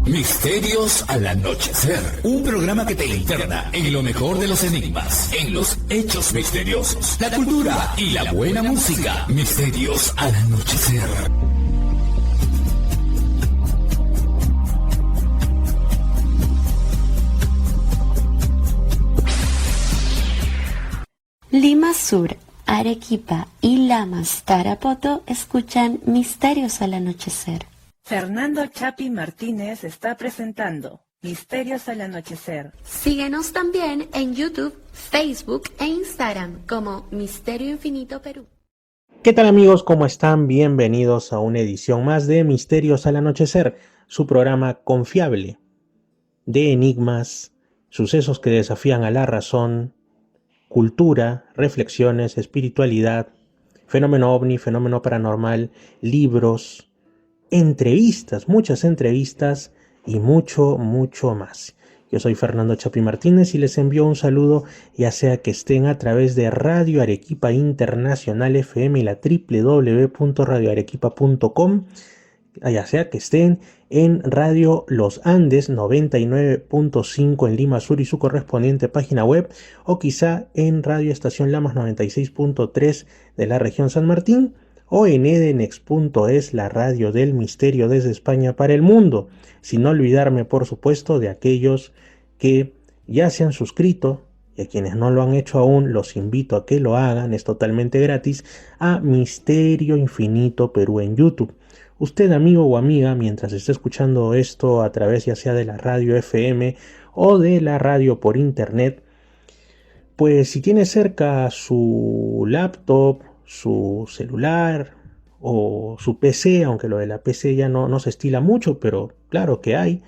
Misterios al anochecer, un programa que te interna en lo mejor de los enigmas, en los hechos misteriosos, la cultura y la buena música. Misterios al anochecer. Lima Sur, Arequipa y Lamas, Tarapoto escuchan Misterios al anochecer. Fernando Chapi Martínez está presentando Misterios al anochecer. Síguenos también en YouTube, Facebook e Instagram como Misterio Infinito Perú. ¿Qué tal amigos? ¿Cómo están? Bienvenidos a una edición más de Misterios al anochecer, su programa confiable de enigmas, sucesos que desafían a la razón, cultura, reflexiones, espiritualidad, fenómeno ovni, fenómeno paranormal, libros, entrevistas, muchas entrevistas y mucho más. Yo soy Fernando Chapi Martínez y les envío un saludo, ya sea que estén a través de Radio Arequipa Internacional FM y la www.radioarequipa.com, ya sea que estén en Radio Los Andes 99.5 en Lima Sur y su correspondiente página web, o quizá en Radio Estación Lamas 96.3 de la región San Martín, o en edenex.es, la radio del misterio desde España para el mundo, sin olvidarme por supuesto de aquellos que ya se han suscrito, y a quienes no lo han hecho aún los invito a que lo hagan, es totalmente gratis, a Misterio Infinito Perú en YouTube. Usted, amigo o amiga, mientras esté escuchando esto a través ya sea de la radio FM o de la radio por internet, pues si tiene cerca su laptop, su celular o su PC, aunque lo de la PC ya no se estila mucho, pero claro que hay,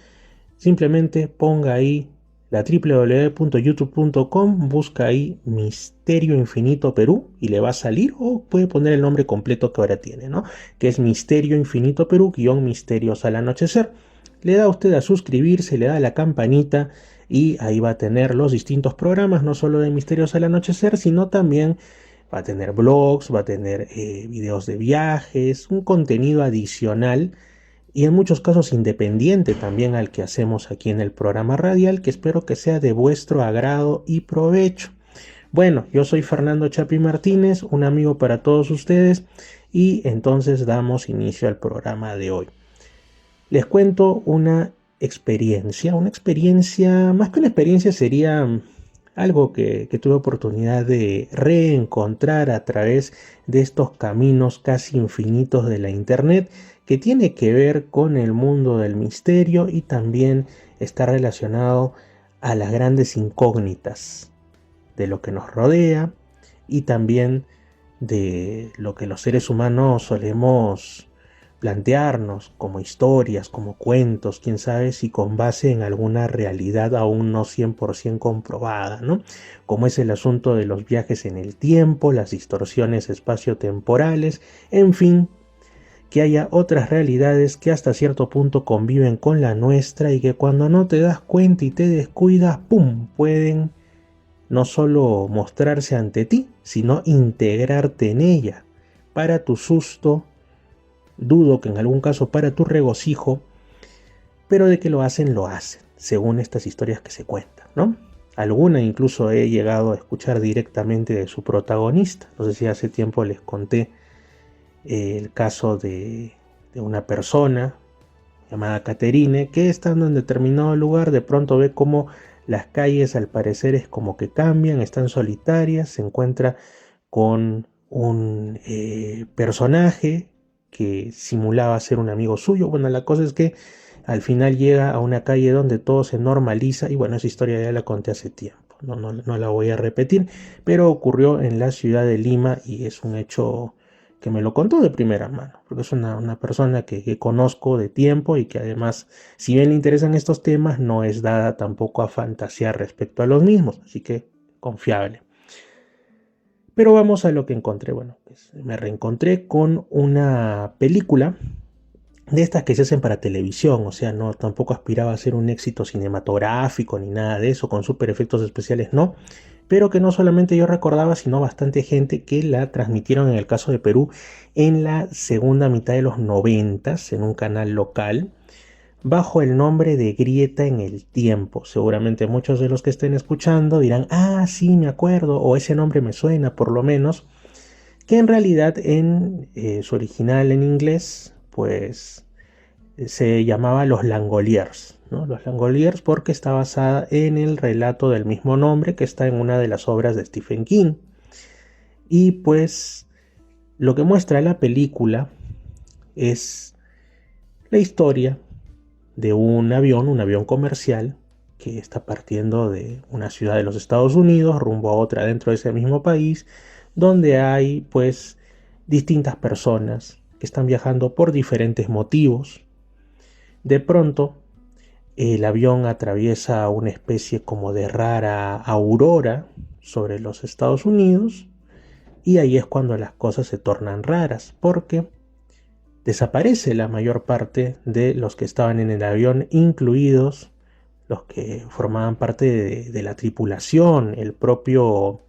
simplemente ponga ahí la www.youtube.com, busca ahí Misterio Infinito Perú y le va a salir, o puede poner el nombre completo que ahora tiene, ¿no? Que es Misterio Infinito Perú _ Misterios al anochecer. Le da usted a suscribirse, le da a la campanita y ahí va a tener los distintos programas, no solo de Misterios al anochecer, sino también va a tener blogs, va a tener videos de viajes, un contenido adicional y en muchos casos independiente también al que hacemos aquí en el programa radial, que espero que sea de vuestro agrado y provecho. Bueno, yo soy Fernando Chapi Martínez, un amigo para todos ustedes, y entonces damos inicio al programa de hoy. Les cuento una experiencia, más que una experiencia sería algo que tuve oportunidad de reencontrar a través de estos caminos casi infinitos de la internet, que tiene que ver con el mundo del misterio y también está relacionado a las grandes incógnitas de lo que nos rodea y también de lo que los seres humanos solemos plantearnos como historias, como cuentos, quién sabe si con base en alguna realidad aún no 100% comprobada, ¿no? Como es el asunto de los viajes en el tiempo, las distorsiones espaciotemporales, en fin, que haya otras realidades que hasta cierto punto conviven con la nuestra y que cuando no te das cuenta y te descuidas, ¡pum!, pueden no solo mostrarse ante ti, sino integrarte en ella. Para tu susto, dudo que en algún caso para tu regocijo, pero de que lo hacen, según estas historias que se cuentan, ¿no? Alguna incluso he llegado a escuchar directamente de su protagonista. No sé si hace tiempo les conté el caso de una persona llamada Caterine, que estando en determinado lugar de pronto ve como las calles al parecer es como que cambian, están solitarias, se encuentra con un personaje que simulaba ser un amigo suyo. Bueno, la cosa es que al final llega a una calle donde todo se normaliza y bueno, esa historia ya la conté hace tiempo, no la voy a repetir, pero ocurrió en la ciudad de Lima y es un hecho que me lo contó de primera mano, porque es una persona que conozco de tiempo y que además, si bien le interesan estos temas, no es dada tampoco a fantasear respecto a los mismos, así que confiable. Pero vamos a lo que encontré. Bueno, pues me reencontré con una película de estas que se hacen para televisión, o sea, no tampoco aspiraba a ser un éxito cinematográfico ni nada de eso, con super efectos especiales, no, pero que no solamente yo recordaba, sino bastante gente que la transmitieron en el caso de Perú en la segunda mitad de los 90 en un canal local, bajo el nombre de Grieta en el Tiempo. Seguramente muchos de los que estén escuchando dirán, ah, sí, me acuerdo, o ese nombre me suena por lo menos, que en realidad en su original en inglés, pues se llamaba Los Langoliers, ¿no? Los Langoliers porque está basada en el relato del mismo nombre que está en una de las obras de Stephen King. Y pues lo que muestra la película es la historia de un avión comercial que está partiendo de una ciudad de los Estados Unidos rumbo a otra dentro de ese mismo país, donde hay pues distintas personas que están viajando por diferentes motivos. De pronto, el avión atraviesa una especie como de rara aurora sobre los Estados Unidos y ahí es cuando las cosas se tornan raras, porque desaparece la mayor parte de los que estaban en el avión, incluidos los que formaban parte de la tripulación. El propio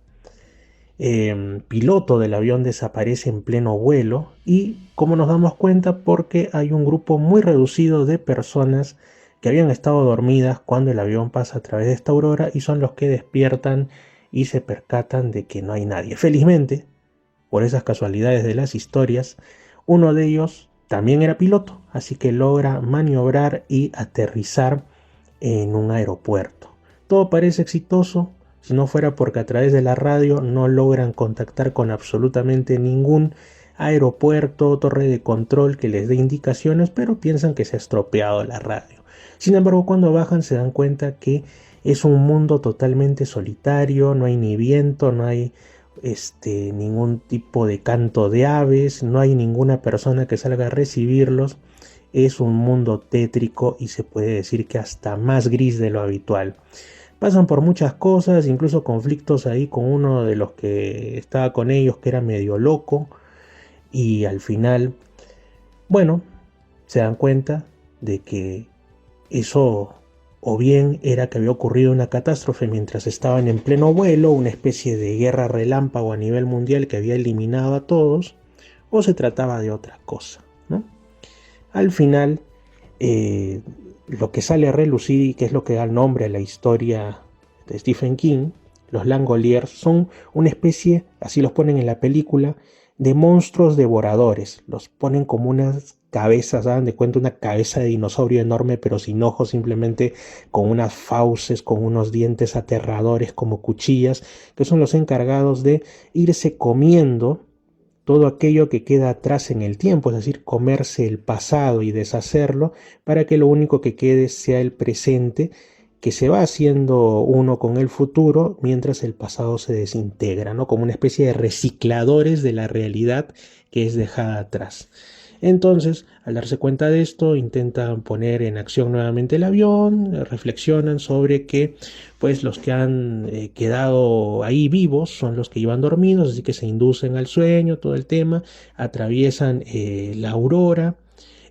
piloto del avión desaparece en pleno vuelo. Y como nos damos cuenta, porque hay un grupo muy reducido de personas que habían estado dormidas cuando el avión pasa a través de esta aurora y son los que despiertan y se percatan de que no hay nadie. Felizmente, por esas casualidades de las historias, uno de ellos también era piloto, así que logra maniobrar y aterrizar en un aeropuerto. Todo parece exitoso, si no fuera porque a través de la radio no logran contactar con absolutamente ningún aeropuerto, torre de control que les dé indicaciones, pero piensan que se ha estropeado la radio. Sin embargo, cuando bajan se dan cuenta que es un mundo totalmente solitario, no hay ni viento, no hay ningún tipo de canto de aves, no hay ninguna persona que salga a recibirlos. Es un mundo tétrico y se puede decir que hasta más gris de lo habitual. Pasan por muchas cosas, incluso conflictos ahí con uno de los que estaba con ellos, que era medio loco, y al final, bueno, se dan cuenta de que eso o bien era que había ocurrido una catástrofe mientras estaban en pleno vuelo, una especie de guerra relámpago a nivel mundial que había eliminado a todos, o se trataba de otra cosa, ¿no? Al final, lo que sale a relucir y que es lo que da nombre a la historia de Stephen King, los Langoliers son una especie, así los ponen en la película, de monstruos devoradores. Los ponen como unas cabezas, ¿saben? De cuenta una cabeza de dinosaurio enorme pero sin ojos, simplemente con unas fauces, con unos dientes aterradores como cuchillas, que son los encargados de irse comiendo todo aquello que queda atrás en el tiempo, es decir, comerse el pasado y deshacerlo para que lo único que quede sea el presente, que se va haciendo uno con el futuro mientras el pasado se desintegra, ¿no? Como una especie de recicladores de la realidad que es dejada atrás. Entonces, al darse cuenta de esto, intentan poner en acción nuevamente el avión, reflexionan sobre que pues los que han quedado ahí vivos son los que iban dormidos, así que se inducen al sueño, todo el tema, atraviesan la aurora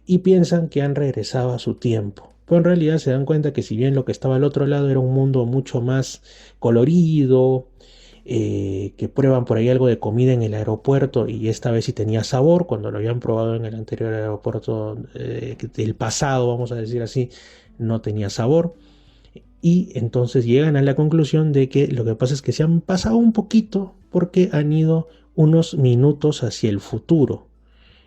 y piensan que han regresado a su tiempo. Pero en realidad se dan cuenta que si bien lo que estaba al otro lado era un mundo mucho más colorido, que prueban por ahí algo de comida en el aeropuerto y esta vez sí tenía sabor, cuando lo habían probado en el anterior aeropuerto del pasado, vamos a decir así, no tenía sabor. Y entonces llegan a la conclusión de que lo que pasa es que se han pasado un poquito porque han ido unos minutos hacia el futuro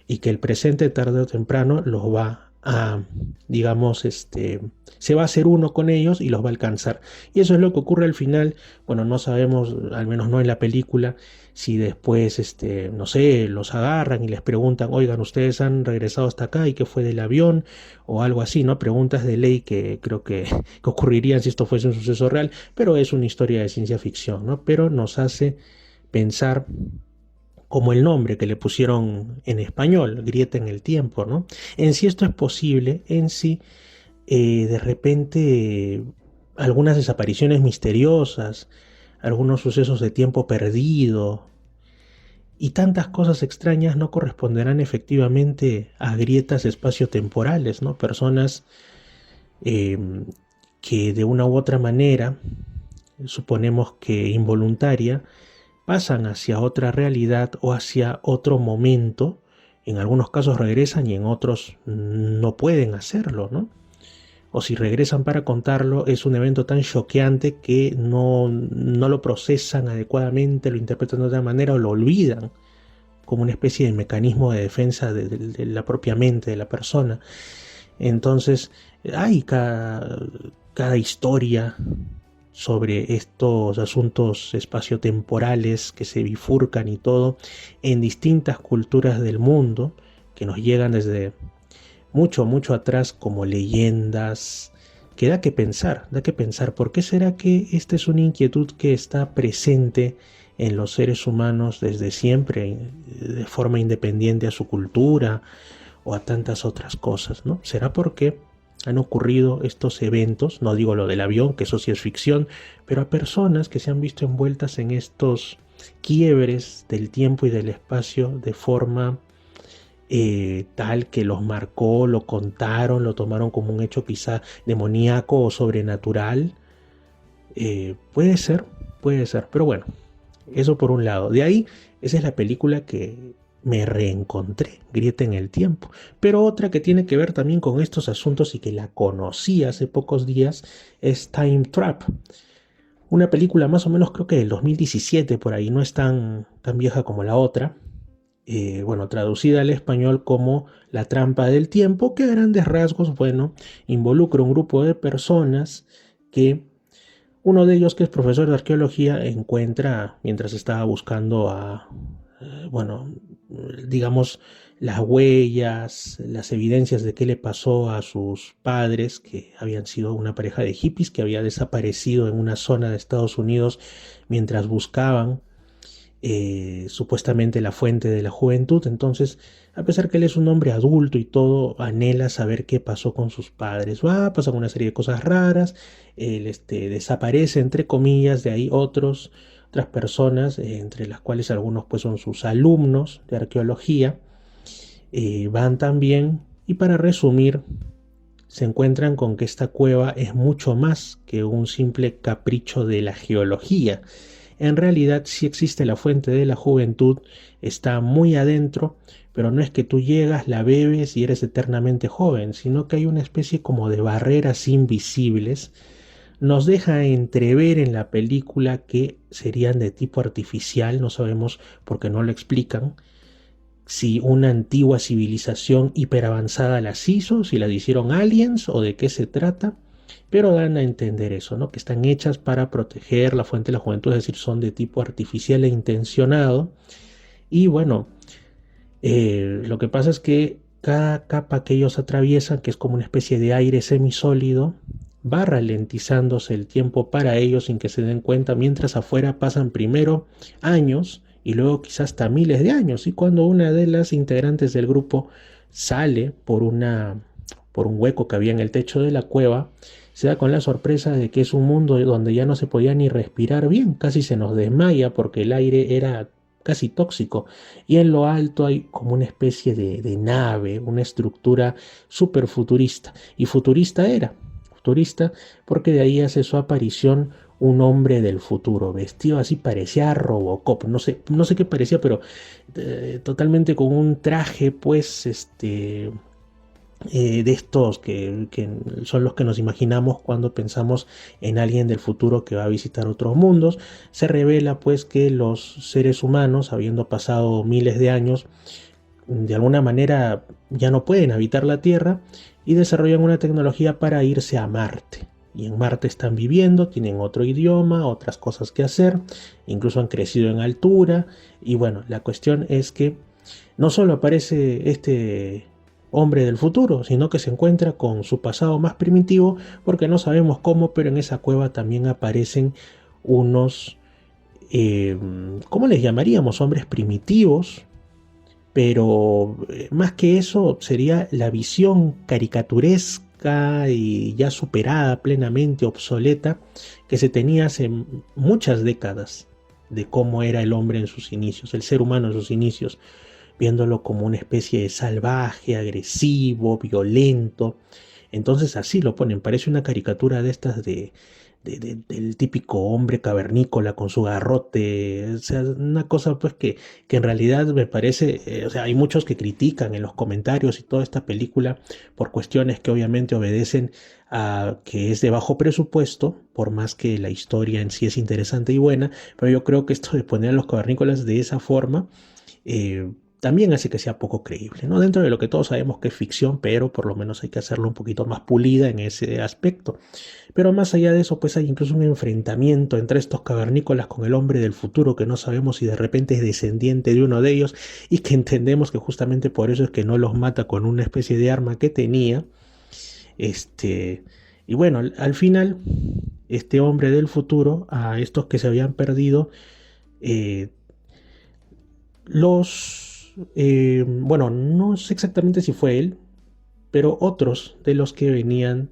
y que el presente tarde o temprano los va a, digamos, se va a hacer uno con ellos y los va a alcanzar. Y eso es lo que ocurre al final. Bueno, no sabemos, al menos no en la película, si después, no sé, los agarran y les preguntan, oigan, ustedes han regresado hasta acá y qué fue del avión o algo así, ¿no? Preguntas de ley que creo que ocurrirían si esto fuese un suceso real, pero es una historia de ciencia ficción, ¿no? Pero nos hace pensar como el nombre que le pusieron en español, Grieta en el Tiempo, ¿no? En sí esto es posible, en sí de repente algunas desapariciones misteriosas, algunos sucesos de tiempo perdido y tantas cosas extrañas no corresponderán efectivamente a grietas espaciotemporales, ¿no? Personas que de una u otra manera, suponemos que involuntaria, pasan hacia otra realidad o hacia otro momento. En algunos casos regresan y en otros no pueden hacerlo, ¿no? o si regresan para contarlo, es un evento tan choqueante que no lo procesan adecuadamente, lo interpretan de otra manera o lo olvidan como una especie de mecanismo de defensa de la propia mente de la persona. Entonces, hay cada historia sobre estos asuntos espaciotemporales que se bifurcan y todo en distintas culturas del mundo que nos llegan desde mucho, mucho atrás como leyendas, que da que pensar, ¿por qué será que esta es una inquietud que está presente en los seres humanos desde siempre, de forma independiente a su cultura o a tantas otras cosas, ¿no? ¿Será porque han ocurrido estos eventos? No digo lo del avión, que eso sí es ficción, pero a personas que se han visto envueltas en estos quiebres del tiempo y del espacio de forma tal que los marcó, lo contaron, lo tomaron como un hecho quizá demoníaco o sobrenatural. Puede ser, pero bueno, eso por un lado. De ahí, esa es la película que me reencontré, Grieta en el tiempo. Pero otra que tiene que ver también con estos asuntos y que la conocí hace pocos días es Time Trap. Una película más o menos creo que del 2017 por ahí, no es tan vieja como la otra. Bueno, traducida al español como La trampa del tiempo, que a grandes rasgos, bueno, involucra un grupo de personas que uno de ellos, que es profesor de arqueología, encuentra mientras estaba buscando bueno, digamos, las huellas, las evidencias de qué le pasó a sus padres, que habían sido una pareja de hippies que había desaparecido en una zona de Estados Unidos mientras buscaban supuestamente la fuente de la juventud. Entonces, a pesar que él es un hombre adulto y todo, anhela saber qué pasó con sus padres. Pasan una serie de cosas raras, él desaparece, entre comillas, de ahí otras personas, entre las cuales algunos pues son sus alumnos de arqueología, van también, y para resumir, se encuentran con que esta cueva es mucho más que un simple capricho de la geología. En realidad sí existe la fuente de la juventud, está muy adentro, pero no es que tú llegas, la bebes y eres eternamente joven, sino que hay una especie como de barreras invisibles. Nos deja entrever en la película que serían de tipo artificial, no sabemos por qué no lo explican, si una antigua civilización hiperavanzada las hizo, si las hicieron aliens o de qué se trata. Pero dan a entender eso, ¿no? Que están hechas para proteger la fuente de la juventud, es decir, son de tipo artificial e intencionado. Y bueno, lo que pasa es que cada capa que ellos atraviesan, que es como una especie de aire semisólido, va ralentizándose el tiempo para ellos sin que se den cuenta, mientras afuera pasan primero años y luego quizás hasta miles de años. Y cuando una de las integrantes del grupo sale por un hueco que había en el techo de la cueva, se da con la sorpresa de que es un mundo donde ya no se podía ni respirar bien, casi se nos desmaya porque el aire era casi tóxico, y en lo alto hay como una especie de nave, una estructura súper futurista, y futurista porque de ahí hace su aparición un hombre del futuro, vestido así, parecía Robocop, no sé qué parecía, pero totalmente con un traje pues de estos que son los que nos imaginamos cuando pensamos en alguien del futuro que va a visitar otros mundos. Se revela pues que los seres humanos, habiendo pasado miles de años, de alguna manera ya no pueden habitar la Tierra y desarrollan una tecnología para irse a Marte. Y en Marte están viviendo, tienen otro idioma, otras cosas que hacer, incluso han crecido en altura. Y bueno, la cuestión es que no solo aparece este hombre del futuro, sino que se encuentra con su pasado más primitivo, porque no sabemos cómo, pero en esa cueva también aparecen unos, ¿cómo les llamaríamos? Hombres primitivos, pero más que eso sería la visión caricaturesca y ya superada, plenamente obsoleta, que se tenía hace muchas décadas de cómo era el hombre en sus inicios, el ser humano en sus inicios, viéndolo como una especie de salvaje, agresivo, violento. Entonces así lo ponen, parece una caricatura de estas del típico hombre cavernícola con su garrote, o sea, una cosa pues que en realidad me parece, o sea, hay muchos que critican en los comentarios y toda esta película por cuestiones que obviamente obedecen a que es de bajo presupuesto, por más que la historia en sí es interesante y buena, pero yo creo que esto de poner a los cavernícolas de esa forma, eh, también hace que sea poco creíble, ¿no? Dentro de lo que todos sabemos que es ficción, pero por lo menos hay que hacerlo un poquito más pulida en ese aspecto. Pero más allá de eso, pues hay incluso un enfrentamiento entre estos cavernícolas con el hombre del futuro que no sabemos si de repente es descendiente de uno de ellos y que entendemos que justamente por eso es que no los mata con una especie de arma que tenía. Este, y bueno, al final, este hombre del futuro, a estos que se habían perdido, eh, bueno, no sé exactamente si fue él, pero otros de los que venían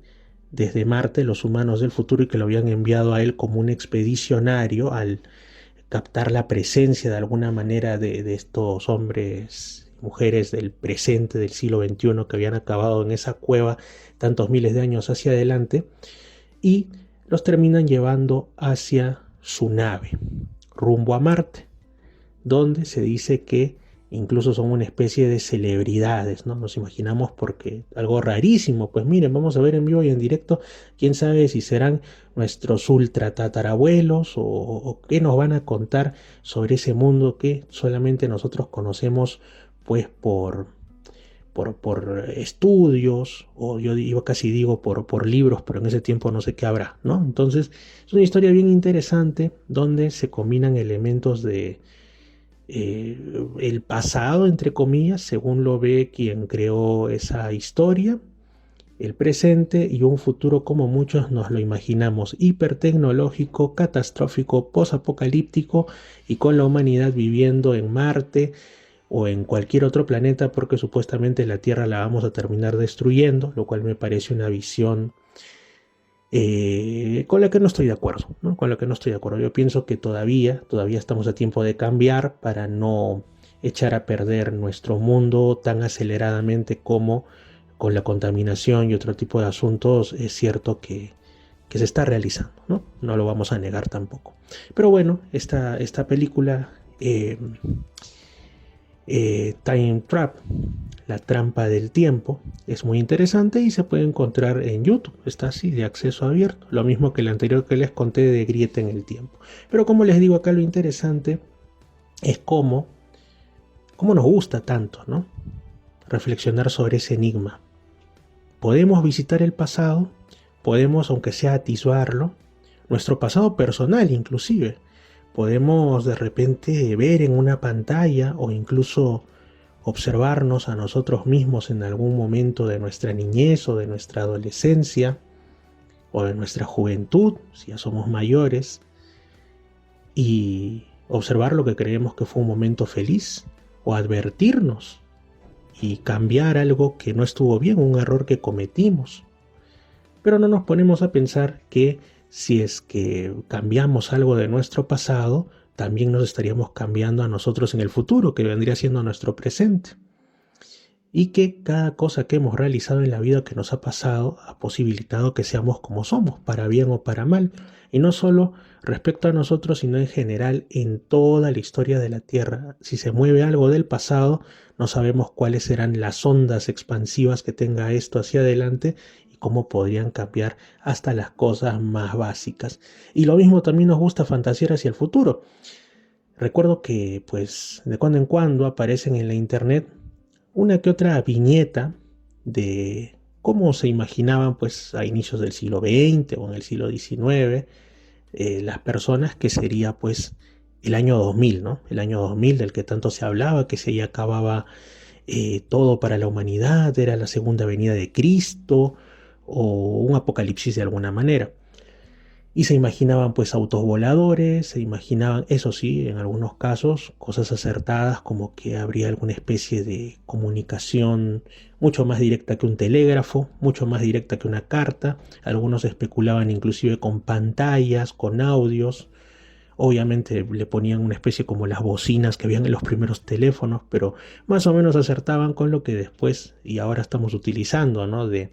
desde Marte, los humanos del futuro, y que lo habían enviado a él como un expedicionario al captar la presencia de alguna manera de estos hombres, mujeres del presente del siglo XXI que habían acabado en esa cueva tantos miles de años hacia adelante, y los terminan llevando hacia su nave, rumbo a Marte, donde se dice que incluso son una especie de celebridades, ¿no? Nos imaginamos porque algo rarísimo, pues miren, vamos a ver en vivo y en directo, quién sabe si serán nuestros ultra tatarabuelos o qué nos van a contar sobre ese mundo que solamente nosotros conocemos pues por estudios, o yo casi digo por libros, pero en ese tiempo no sé qué habrá, ¿no? Entonces es una historia bien interesante donde se combinan elementos de el pasado, entre comillas, según lo ve quien creó esa historia, el presente y un futuro como muchos nos lo imaginamos, hipertecnológico, catastrófico, posapocalíptico y con la humanidad viviendo en Marte o en cualquier otro planeta porque supuestamente la Tierra la vamos a terminar destruyendo, lo cual me parece una visión con la que no estoy de acuerdo, ¿no? Con la que no estoy de acuerdo. Yo pienso que todavía estamos a tiempo de cambiar para no echar a perder nuestro mundo tan aceleradamente como con la contaminación y otro tipo de asuntos es cierto que se está realizando, ¿no? No lo vamos a negar tampoco. Pero bueno, esta película Time Trap, la trampa del tiempo, es muy interesante y se puede encontrar en YouTube, está así de acceso abierto, lo mismo que el anterior que les conté de Grieta en el tiempo. Pero como les digo acá, lo interesante es cómo nos gusta tanto, ¿no? Reflexionar sobre ese enigma. Podemos visitar el pasado, podemos, aunque sea atisbarlo, nuestro pasado personal inclusive. Podemos de repente ver en una pantalla o incluso observarnos a nosotros mismos en algún momento de nuestra niñez o de nuestra adolescencia o de nuestra juventud, si ya somos mayores, y observar lo que creemos que fue un momento feliz o advertirnos y cambiar algo que no estuvo bien, un error que cometimos. Pero no nos ponemos a pensar que si es que cambiamos algo de nuestro pasado, también nos estaríamos cambiando a nosotros en el futuro, que vendría siendo nuestro presente. Y que cada cosa que hemos realizado en la vida que nos ha pasado ha posibilitado que seamos como somos, para bien o para mal. Y no solo respecto a nosotros, sino en general en toda la historia de la Tierra. Si se mueve algo del pasado, no sabemos cuáles serán las ondas expansivas que tenga esto hacia adelante y cómo podrían cambiar hasta las cosas más básicas. Y lo mismo también nos gusta fantasear hacia el futuro. Recuerdo que pues de cuando en cuando aparecen en la internet una que otra viñeta de cómo se imaginaban pues a inicios del siglo XX o en el siglo XIX las personas, que sería pues el año 2000, ¿no? El año 2000 del que tanto se hablaba, que se ya acababa todo para la humanidad, era la segunda venida de Cristo o un apocalipsis de alguna manera. Y se imaginaban pues autos voladores, se imaginaban, eso sí, en algunos casos, cosas acertadas como que habría alguna especie de comunicación mucho más directa que un telégrafo, mucho más directa que una carta. Algunos especulaban inclusive con pantallas, con audios. Obviamente le ponían una especie como las bocinas que habían en los primeros teléfonos, pero más o menos acertaban con lo que después y ahora estamos utilizando, ¿no? De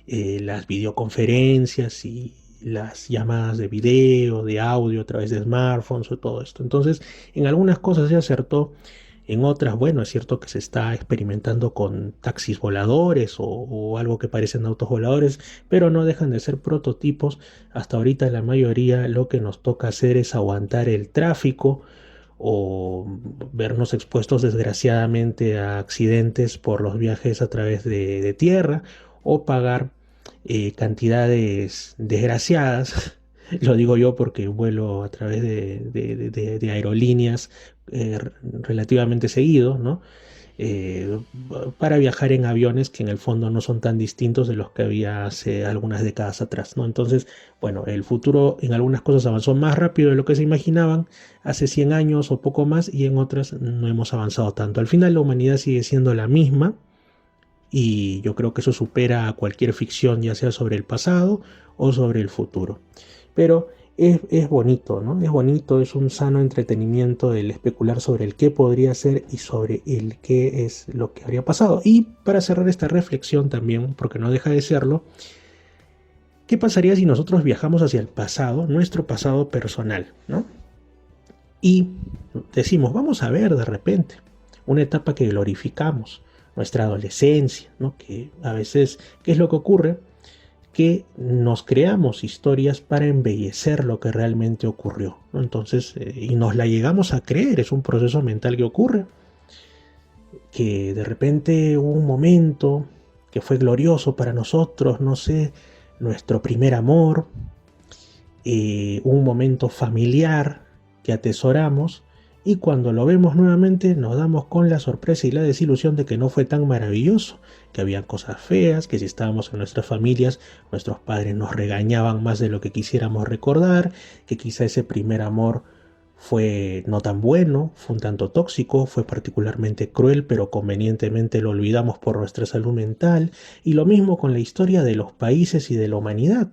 las videoconferencias y las llamadas de video, de audio a través de smartphones o todo esto. Entonces, en algunas cosas se acertó, en otras, bueno, es cierto que se está experimentando con taxis voladores o algo que parecen autos voladores, pero no dejan de ser prototipos. Hasta ahorita la mayoría lo que nos toca hacer es aguantar el tráfico o vernos expuestos desgraciadamente a accidentes por los viajes a través de tierra o pagar cantidades desgraciadas. Lo digo yo porque vuelo a través de aerolíneas relativamente seguido, ¿no? Eh, para viajar en aviones que en el fondo no son tan distintos de los que había hace algunas décadas atrás, ¿no? Entonces, bueno, el futuro en algunas cosas avanzó más rápido de lo que se imaginaban hace 100 años o poco más, y en otras no hemos avanzado tanto. Al final la humanidad sigue siendo la misma, y yo creo que eso supera a cualquier ficción, ya sea sobre el pasado o sobre el futuro. Pero es bonito, ¿no? Es bonito, es un sano entretenimiento el especular sobre el qué podría ser y sobre el qué es lo que habría pasado. Y para cerrar esta reflexión también, porque no deja de serlo, ¿qué pasaría si nosotros viajamos hacia el pasado, nuestro pasado personal, ¿no? Y decimos, vamos a ver de repente una etapa que glorificamos, nuestra adolescencia, ¿no? Que a veces, ¿qué es lo que ocurre? Que nos creamos historias para embellecer lo que realmente ocurrió, ¿no? Entonces, y nos la llegamos a creer, es un proceso mental que ocurre, que de repente hubo un momento que fue glorioso para nosotros, no sé, nuestro primer amor, un momento familiar que atesoramos, y cuando lo vemos nuevamente nos damos con la sorpresa y la desilusión de que no fue tan maravilloso, que había cosas feas, que si estábamos en nuestras familias, nuestros padres nos regañaban más de lo que quisiéramos recordar, que quizá ese primer amor fue no tan bueno, fue un tanto tóxico, fue particularmente cruel, pero convenientemente lo olvidamos por nuestra salud mental, y lo mismo con la historia de los países y de la humanidad.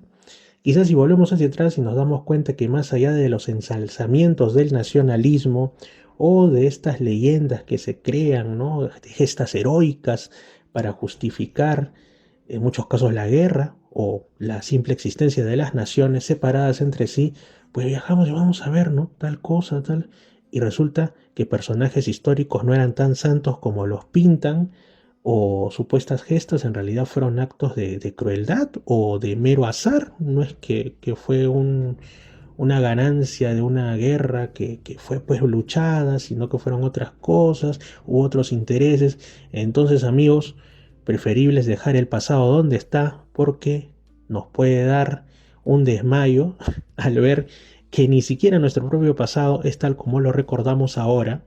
Quizás si volvemos hacia atrás y nos damos cuenta que más allá de los ensalzamientos del nacionalismo o de estas leyendas que se crean, ¿no? De gestas heroicas para justificar en muchos casos la guerra o la simple existencia de las naciones separadas entre sí, pues viajamos y vamos a ver, ¿no? Tal cosa, tal. Y resulta que personajes históricos no eran tan santos como los pintan, o supuestas gestas en realidad fueron actos de crueldad o de mero azar. No es que fue una ganancia de una guerra que fue pues luchada, sino que fueron otras cosas u otros intereses. Entonces, amigos, preferible es dejar el pasado donde está, porque nos puede dar un desmayo al ver que ni siquiera nuestro propio pasado es tal como lo recordamos ahora,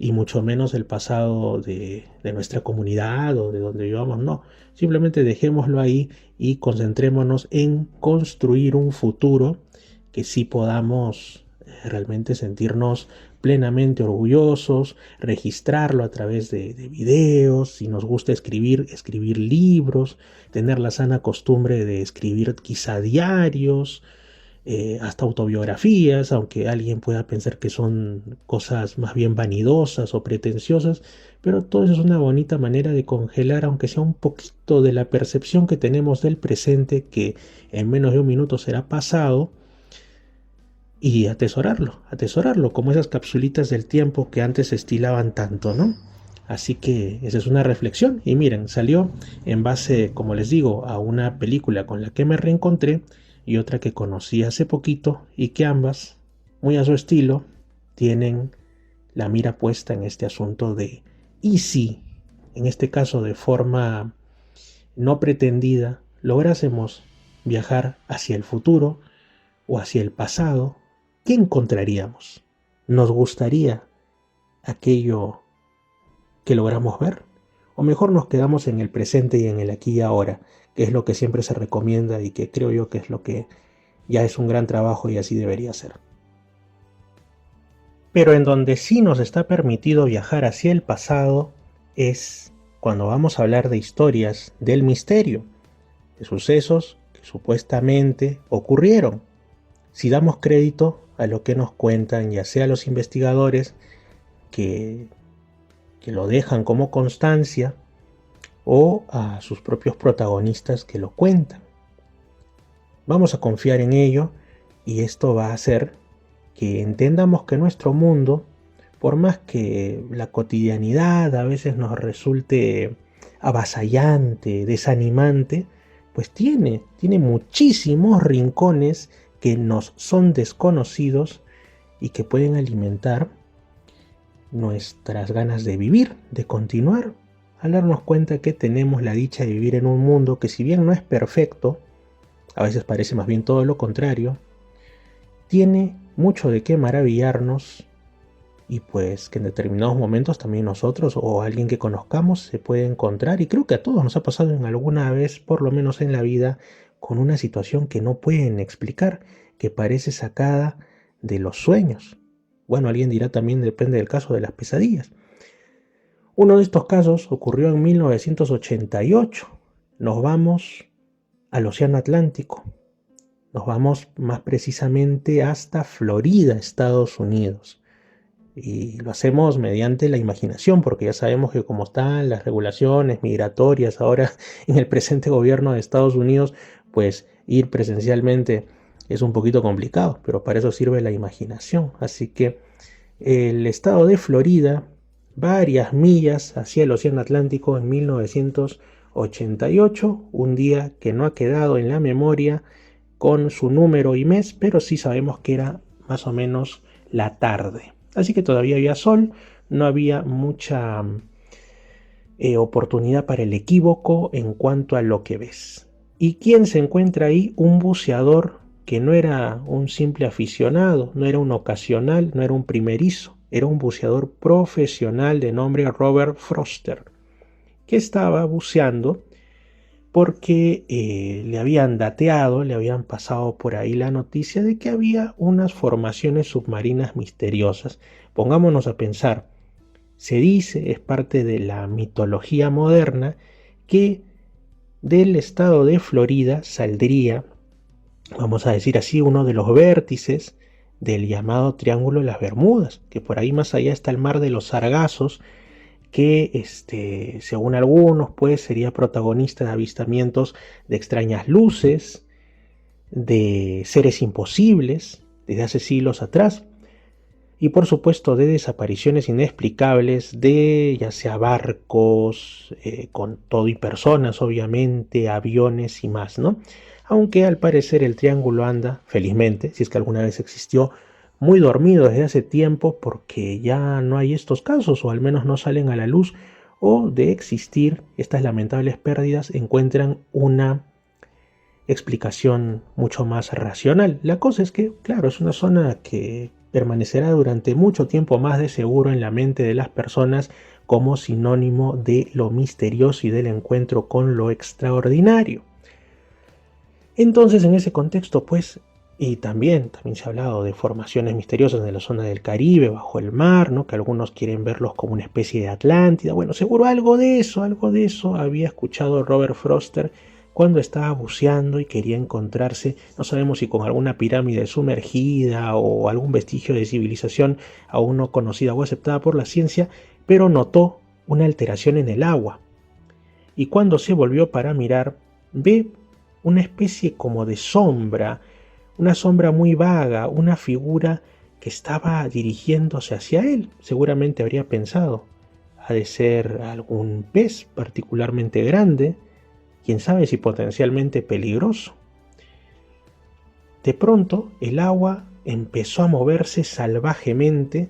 y mucho menos el pasado de nuestra comunidad o de donde vivamos. No, simplemente dejémoslo ahí y concentrémonos en construir un futuro que sí podamos realmente sentirnos plenamente orgullosos, registrarlo a través de videos, si nos gusta escribir, escribir libros, tener la sana costumbre de escribir quizá diarios, hasta autobiografías, aunque alguien pueda pensar que son cosas más bien vanidosas o pretenciosas, pero todo eso es una bonita manera de congelar, aunque sea un poquito, de la percepción que tenemos del presente, que en menos de un minuto será pasado, y atesorarlo, como esas capsulitas del tiempo que antes se estilaban tanto, ¿no? Así que esa es una reflexión, y miren, salió en base, como les digo, a una película con la que me reencontré y otra que conocí hace poquito, y que ambas, muy a su estilo, tienen la mira puesta en este asunto de ¿y si, en este caso de forma no pretendida, lográsemos viajar hacia el futuro o hacia el pasado? ¿Qué encontraríamos? ¿Nos gustaría aquello que logramos ver? ¿O mejor nos quedamos en el presente y en el aquí y ahora, que es lo que siempre se recomienda y que creo yo que es lo que ya es un gran trabajo y así debería ser? Pero en donde sí nos está permitido viajar hacia el pasado es cuando vamos a hablar de historias del misterio, de sucesos que supuestamente ocurrieron. Si damos crédito a lo que nos cuentan, ya sea los investigadores que lo dejan como constancia, o a sus propios protagonistas que lo cuentan. Vamos a confiar en ello y esto va a hacer que entendamos que nuestro mundo, por más que la cotidianidad a veces nos resulte avasallante, desanimante, pues tiene muchísimos rincones que nos son desconocidos y que pueden alimentar nuestras ganas de vivir, de continuar, al darnos cuenta que tenemos la dicha de vivir en un mundo que, si bien no es perfecto, a veces parece más bien todo lo contrario, tiene mucho de qué maravillarnos, y pues que en determinados momentos también nosotros o alguien que conozcamos se puede encontrar, y creo que a todos nos ha pasado en alguna vez, por lo menos en la vida, con una situación que no pueden explicar, que parece sacada de los sueños. Bueno, alguien dirá también depende del caso de las pesadillas. Uno de estos casos ocurrió en 1988. Nos vamos al Océano Atlántico. Nos vamos más precisamente hasta Florida, Estados Unidos. Y lo hacemos mediante la imaginación, porque ya sabemos que como están las regulaciones migratorias ahora en el presente gobierno de Estados Unidos, pues ir presencialmente es un poquito complicado, pero para eso sirve la imaginación. Así que el estado de Florida, varias millas hacia el Océano Atlántico en 1988, un día que no ha quedado en la memoria con su número y mes, pero sí sabemos que era más o menos la tarde. Así que todavía había sol, no había mucha oportunidad para el equívoco en cuanto a lo que ves. ¿Y quién se encuentra ahí? Un buceador que no era un simple aficionado, no era un ocasional, no era un primerizo, era un buceador profesional de nombre Robert Foster, que estaba buceando porque le habían dateado, le habían pasado por ahí la noticia de que había unas formaciones submarinas misteriosas. Pongámonos a pensar, se dice, es parte de la mitología moderna, que del estado de Florida saldría, vamos a decir así, uno de los vértices del llamado Triángulo de las Bermudas, que por ahí más allá está el mar de los Sargazos, que según algunos pues sería protagonista de avistamientos de extrañas luces, de seres imposibles desde hace siglos atrás, y por supuesto de desapariciones inexplicables de ya sea barcos, con todo y personas obviamente, aviones y más, ¿no? Aunque al parecer el triángulo anda, felizmente, si es que alguna vez existió, muy dormido desde hace tiempo, porque ya no hay estos casos, o al menos no salen a la luz, o de existir estas lamentables pérdidas encuentran una explicación mucho más racional. La cosa es que, claro, es una zona que permanecerá durante mucho tiempo más de seguro en la mente de las personas como sinónimo de lo misterioso y del encuentro con lo extraordinario. Entonces, en ese contexto, pues, y también se ha hablado de formaciones misteriosas en la zona del Caribe, bajo el mar, ¿no? Que algunos quieren verlos como una especie de Atlántida. Bueno, seguro algo de eso había escuchado Robert Foster cuando estaba buceando y quería encontrarse, no sabemos si con alguna pirámide sumergida o algún vestigio de civilización aún no conocida o aceptada por la ciencia, pero notó una alteración en el agua. Y cuando se volvió para mirar, ve una especie como de sombra, una sombra muy vaga, una figura que estaba dirigiéndose hacia él. Seguramente habría pensado, ha de ser algún pez particularmente grande, quién sabe si potencialmente peligroso. De pronto el agua empezó a moverse salvajemente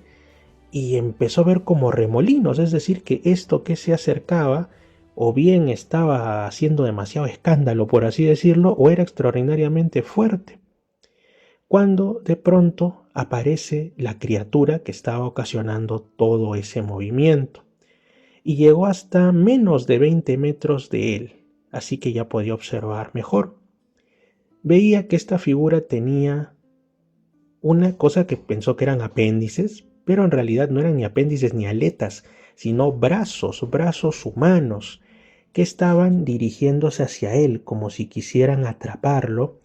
y empezó a ver como remolinos, es decir, que esto que se acercaba o bien estaba haciendo demasiado escándalo, por así decirlo, o era extraordinariamente fuerte. Cuando de pronto aparece la criatura que estaba ocasionando todo ese movimiento y llegó hasta menos de 20 metros de él, así que ya podía observar mejor. Veía que esta figura tenía una cosa que pensó que eran apéndices, pero en realidad no eran ni apéndices ni aletas, sino brazos humanos que estaban dirigiéndose hacia él como si quisieran atraparlo,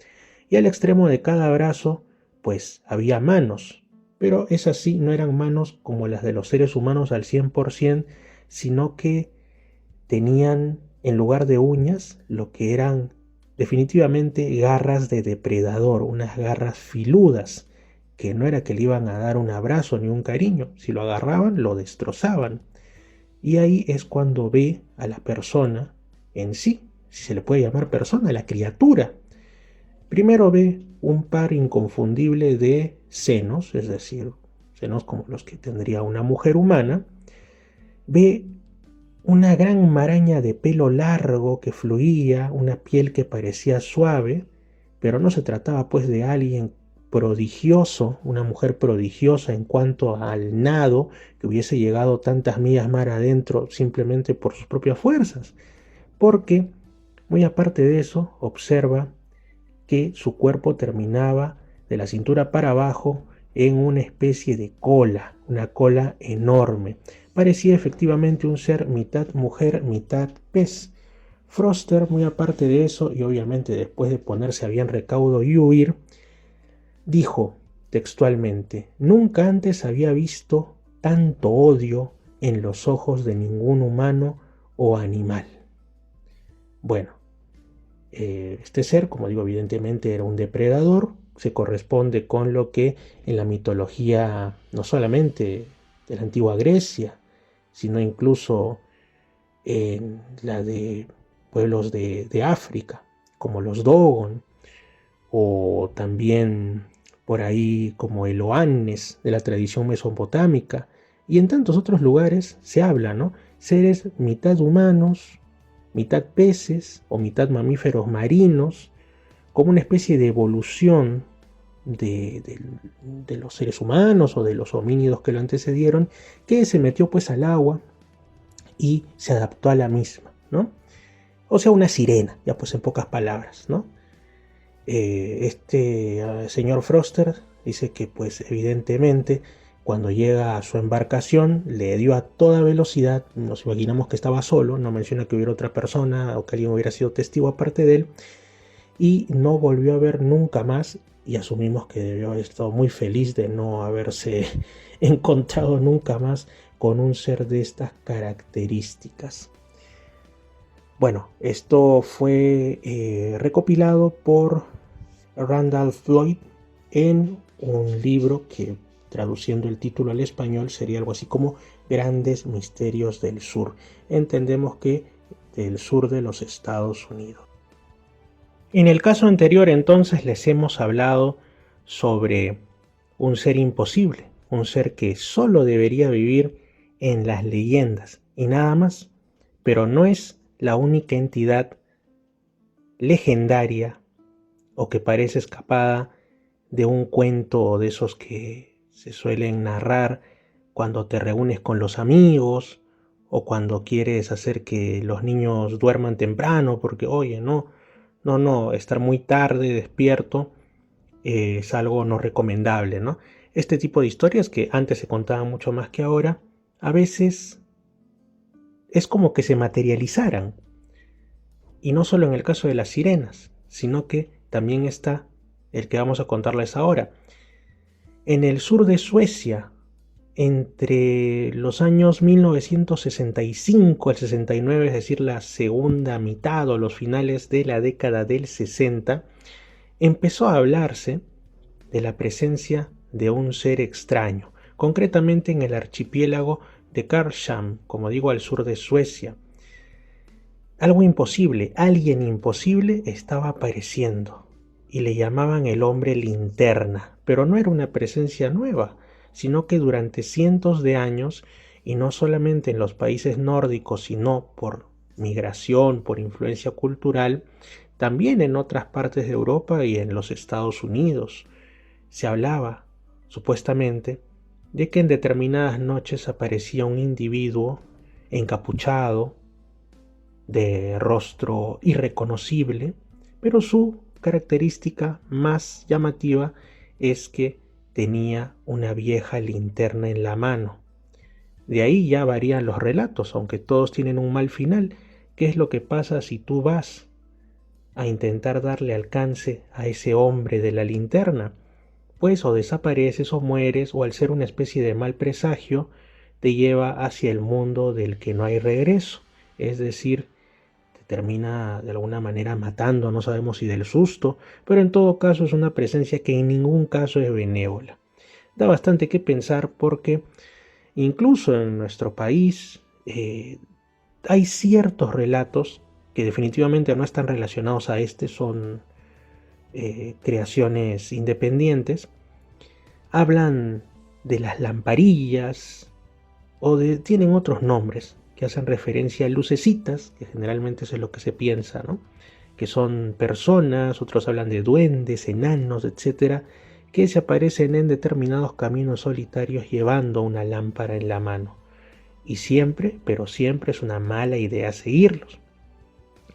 y al extremo de cada brazo pues había manos, pero esas sí no eran manos como las de los seres humanos al 100%, sino que tenían en lugar de uñas lo que eran definitivamente garras de depredador, unas garras filudas, que no era que le iban a dar un abrazo ni un cariño, si lo agarraban lo destrozaban. Y ahí es cuando ve a la persona en sí, si se le puede llamar persona, la criatura. Primero ve un par inconfundible de senos, es decir, senos como los que tendría una mujer humana. Ve una gran maraña de pelo largo que fluía, una piel que parecía suave, pero no se trataba pues de alguien prodigioso, una mujer prodigiosa en cuanto al nado, que hubiese llegado tantas millas mar adentro simplemente por sus propias fuerzas, porque, muy aparte de eso, observa que su cuerpo terminaba de la cintura para abajo en una especie de cola, una cola enorme. Parecía efectivamente un ser mitad mujer, mitad pez. Froster, muy aparte de eso, y obviamente después de ponerse a bien recaudo y huir, dijo textualmente: nunca antes había visto tanto odio en los ojos de ningún humano o animal. Bueno, este ser, como digo, evidentemente era un depredador, se corresponde con lo que en la mitología no solamente de la antigua Grecia, sino incluso en la de pueblos de África, como los Dogon, o también por ahí como el Oannes de la tradición mesopotámica, y en tantos otros lugares se habla, ¿no? Seres mitad humanos, mitad peces o mitad mamíferos marinos, como una especie de evolución de los seres humanos o de los homínidos que lo antecedieron, que se metió pues al agua y se adaptó a la misma, ¿no? O sea, una sirena, ya pues en pocas palabras, ¿no? Señor Froster dice que pues evidentemente cuando llega a su embarcación le dio a toda velocidad, nos imaginamos que estaba solo, no menciona que hubiera otra persona o que alguien hubiera sido testigo aparte de él, y no volvió a ver nunca más, y asumimos que debió haber estado muy feliz de no haberse encontrado nunca más con un ser de estas características. Bueno, esto fue recopilado por Randall Floyd en un libro que, traduciendo el título al español, sería algo así como Grandes Misterios del Sur. Entendemos que del sur de los Estados Unidos. En el caso anterior, entonces, les hemos hablado sobre un ser imposible, un ser que solo debería vivir en las leyendas y nada más, pero no es la única entidad legendaria o que parece escapada de un cuento de esos que se suelen narrar cuando te reúnes con los amigos o cuando quieres hacer que los niños duerman temprano porque, oye, no, estar muy tarde despierto es algo no recomendable, ¿no? Este tipo de historias, que antes se contaban mucho más que ahora, a veces es como que se materializaran. Y no solo en el caso de las sirenas, sino que también está el que vamos a contarles ahora. En el sur de Suecia, entre los años 1965 al 69, es decir, la segunda mitad o los finales de la década del 60, empezó a hablarse de la presencia de un ser extraño, concretamente en el archipiélago de Karlshamn, como digo, al sur de Suecia. Algo imposible, alguien imposible estaba apareciendo y le llamaban el hombre linterna, pero no era una presencia nueva, sino que durante cientos de años, y no solamente en los países nórdicos, sino por migración, por influencia cultural, también en otras partes de Europa y en los Estados Unidos, se hablaba, supuestamente, de que en determinadas noches aparecía un individuo encapuchado, de rostro irreconocible, pero su característica más llamativa es que tenía una vieja linterna en la mano. De ahí ya varían los relatos, aunque todos tienen un mal final. ¿Qué es lo que pasa si tú vas a intentar darle alcance a ese hombre de la linterna? Pues o desapareces o mueres, o al ser una especie de mal presagio, te lleva hacia el mundo del que no hay regreso, es decir, te termina de alguna manera matando, no sabemos si del susto, pero en todo caso es una presencia que en ningún caso es benévola. Da bastante que pensar porque incluso en nuestro país hay ciertos relatos que definitivamente no están relacionados a este, son creaciones independientes, hablan de las lamparillas tienen otros nombres que hacen referencia a lucecitas, que generalmente eso es lo que se piensa, ¿no? Que son personas, otros hablan de duendes, enanos, etcétera, que se aparecen en determinados caminos solitarios llevando una lámpara en la mano. Y siempre, pero siempre es una mala idea seguirlos.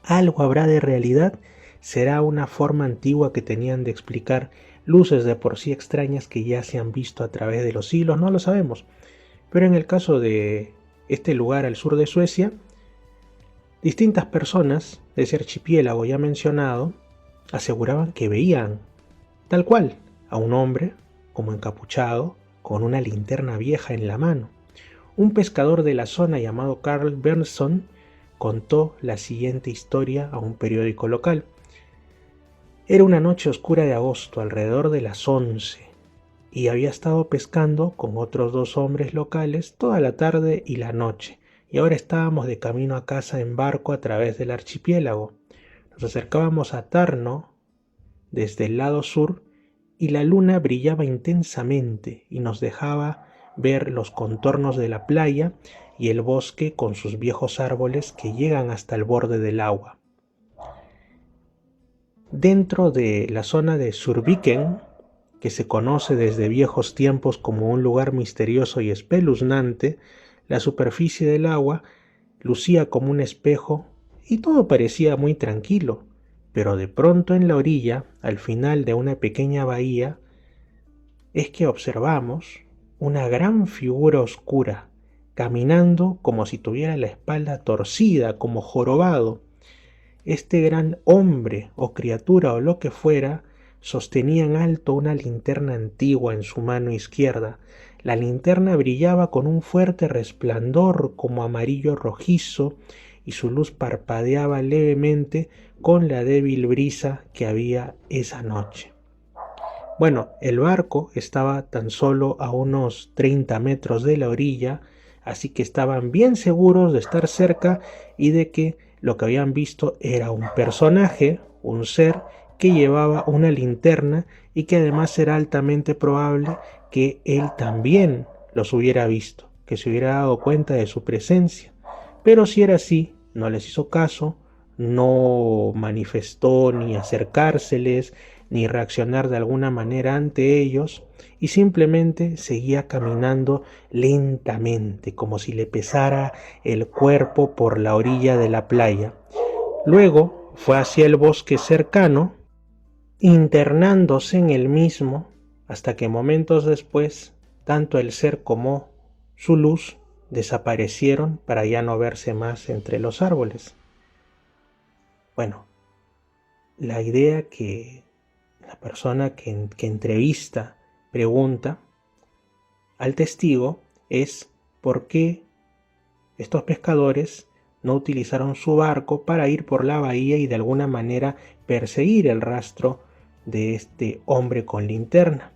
Algo habrá de realidad, será una forma antigua que tenían de explicar luces de por sí extrañas que ya se han visto a través de los siglos, no lo sabemos. Pero en el caso de este lugar al sur de Suecia, distintas personas de ese archipiélago ya mencionado aseguraban que veían, tal cual, a un hombre, como encapuchado, con una linterna vieja en la mano. Un pescador de la zona llamado Carl Bernson contó la siguiente historia a un periódico local. Era una noche oscura de agosto, alrededor de las 11, y había estado pescando con otros 2 hombres locales toda la tarde y la noche, y ahora estábamos de camino a casa en barco a través del archipiélago. Nos acercábamos a Tarno desde el lado sur y la luna brillaba intensamente y nos dejaba ver los contornos de la playa y el bosque con sus viejos árboles que llegan hasta el borde del agua. Dentro de la zona de Surviken, que se conoce desde viejos tiempos como un lugar misterioso y espeluznante, la superficie del agua lucía como un espejo y todo parecía muy tranquilo, pero de pronto en la orilla, al final de una pequeña bahía, es que observamos una gran figura oscura, caminando como si tuviera la espalda torcida, como jorobado. Este gran hombre o criatura o lo que fuera sostenía en alto una linterna antigua en su mano izquierda. La linterna brillaba con un fuerte resplandor como amarillo rojizo y su luz parpadeaba levemente con la débil brisa que había esa noche. Bueno, el barco estaba tan solo a unos 30 metros de la orilla, así que estaban bien seguros de estar cerca y de que lo que habían visto era un personaje, un ser que llevaba una linterna y que además era altamente probable que él también los hubiera visto, que se hubiera dado cuenta de su presencia. Pero si era así, no les hizo caso, no manifestó ni acercárseles, ni reaccionar de alguna manera ante ellos, y simplemente seguía caminando lentamente, como si le pesara el cuerpo por la orilla de la playa. Luego fue hacia el bosque cercano, internándose en el mismo, hasta que momentos después, tanto el ser como su luz desaparecieron para ya no verse más entre los árboles. Bueno, la idea que la persona que entrevista pregunta al testigo es por qué estos pescadores no utilizaron su barco para ir por la bahía y de alguna manera perseguir el rastro de este hombre con linterna.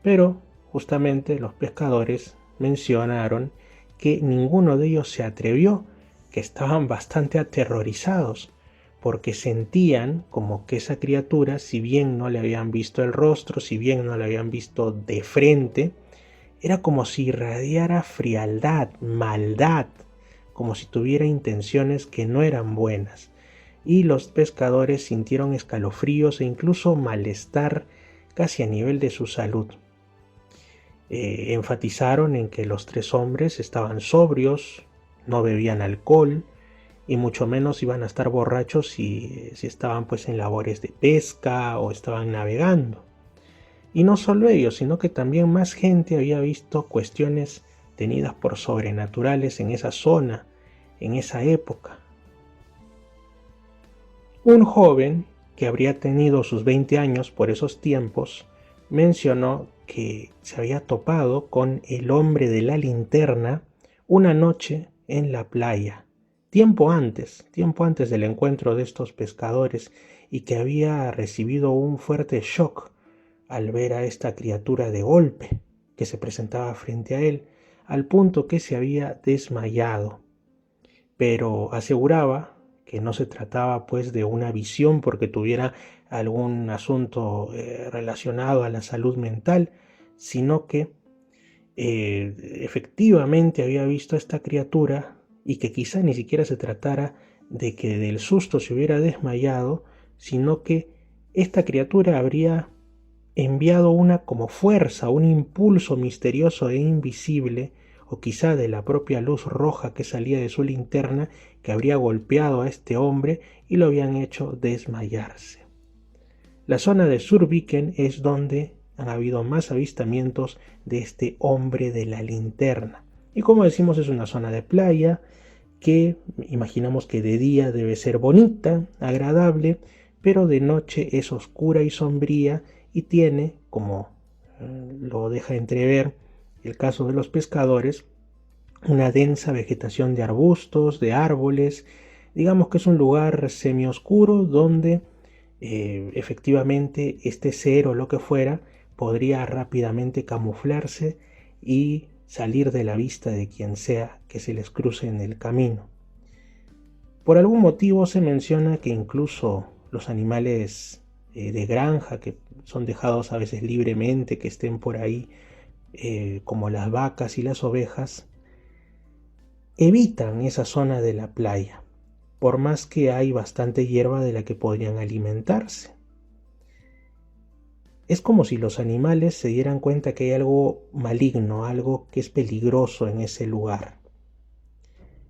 Pero justamente los pescadores mencionaron que ninguno de ellos se atrevió, que estaban bastante aterrorizados, porque sentían como que esa criatura, si bien no le habían visto el rostro, si bien no le habían visto de frente, era como si irradiara frialdad, maldad, como si tuviera intenciones que no eran buenas. Y los pescadores sintieron escalofríos e incluso malestar casi a nivel de su salud. Enfatizaron en que los 3 hombres estaban sobrios, no bebían alcohol, y mucho menos iban a estar borrachos si estaban pues en labores de pesca o estaban navegando. Y no solo ellos, sino que también más gente había visto cuestiones tenidas por sobrenaturales en esa zona, en esa época. Un joven que habría tenido sus 20 años por esos tiempos mencionó que se había topado con el hombre de la linterna una noche en la playa, tiempo antes del encuentro de estos pescadores, y que había recibido un fuerte shock al ver a esta criatura de golpe que se presentaba frente a él, al punto que se había desmayado. Pero aseguraba que no se trataba pues de una visión porque tuviera algún asunto relacionado a la salud mental, sino que efectivamente había visto a esta criatura y que quizá ni siquiera se tratara de que del susto se hubiera desmayado, sino que esta criatura habría enviado una como fuerza, un impulso misterioso e invisible, o quizá de la propia luz roja que salía de su linterna, que habría golpeado a este hombre y lo habían hecho desmayarse. La zona de Surviken es donde han habido más avistamientos de este hombre de la linterna. Y como decimos, es una zona de playa que imaginamos que de día debe ser bonita, agradable, pero de noche es oscura y sombría y tiene, como lo deja entrever el caso de los pescadores, una densa vegetación de arbustos, de árboles. Digamos que es un lugar semioscuro donde efectivamente este ser o lo que fuera podría rápidamente camuflarse y salir de la vista de quien sea que se les cruce en el camino. Por algún motivo se menciona que incluso los animales de granja que son dejados a veces libremente, que estén por ahí, como las vacas y las ovejas, evitan esa zona de la playa, por más que hay bastante hierba de la que podrían alimentarse. Es como si los animales se dieran cuenta que hay algo maligno, algo que es peligroso en ese lugar.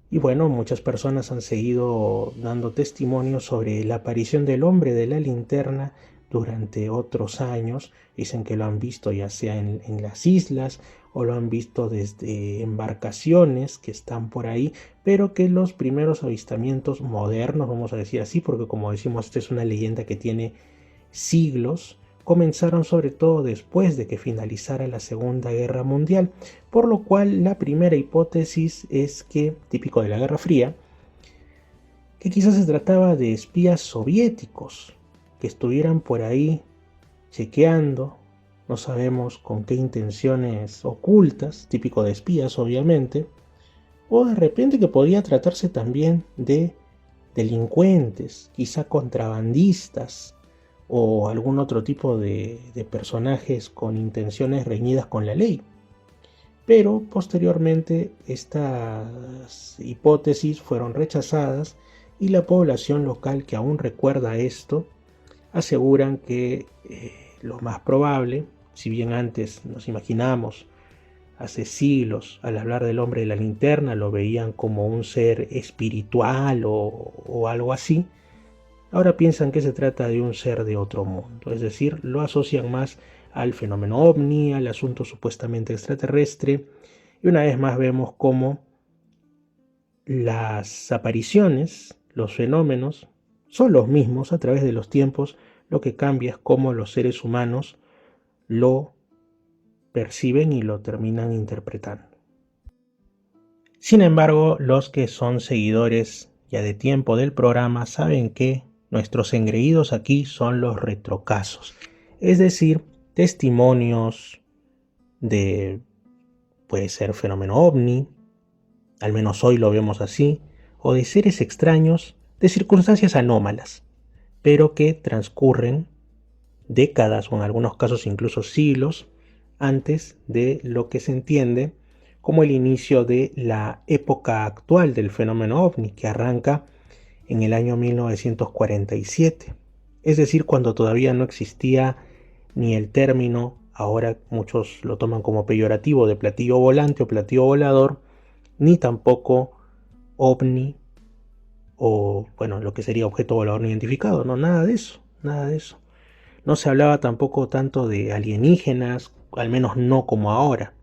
Y bueno, muchas personas han seguido dando testimonio sobre la aparición del hombre de la linterna durante otros años. Dicen que lo han visto ya sea en las islas o lo han visto desde embarcaciones que están por ahí, pero que los primeros avistamientos modernos, vamos a decir así, porque como decimos, esta es una leyenda que tiene siglos, comenzaron sobre todo después de que finalizara la Segunda Guerra Mundial, por lo cual la primera hipótesis es que, típico de la Guerra Fría, que quizás se trataba de espías soviéticos que estuvieran por ahí chequeando, no sabemos con qué intenciones ocultas, típico de espías obviamente, o de repente que podía tratarse también de delincuentes, quizá contrabandistas, o algún otro tipo de personajes con intenciones reñidas con la ley. Pero posteriormente estas hipótesis fueron rechazadas y la población local que aún recuerda esto aseguran que lo más probable, si bien antes nos imaginamos hace siglos al hablar del hombre de la linterna lo veían como un ser espiritual o algo así, ahora piensan que se trata de un ser de otro mundo, es decir, lo asocian más al fenómeno ovni, al asunto supuestamente extraterrestre, y una vez más vemos cómo las apariciones, los fenómenos, son los mismos a través de los tiempos, lo que cambia es cómo los seres humanos lo perciben y lo terminan interpretando. Sin embargo, los que son seguidores ya de tiempo del programa saben que nuestros engreídos aquí son los retrocasos, es decir, testimonios de, puede ser fenómeno ovni, al menos hoy lo vemos así, o de seres extraños de circunstancias anómalas, pero que transcurren décadas o en algunos casos incluso siglos antes de lo que se entiende como el inicio de la época actual del fenómeno ovni, que arranca en el año 1947, es decir, cuando todavía no existía ni el término, ahora muchos lo toman como peyorativo, de platillo volante o platillo volador, ni tampoco ovni o, bueno, lo que sería objeto volador no identificado, no, nada de eso. No se hablaba tampoco tanto de alienígenas, al menos no como ahora.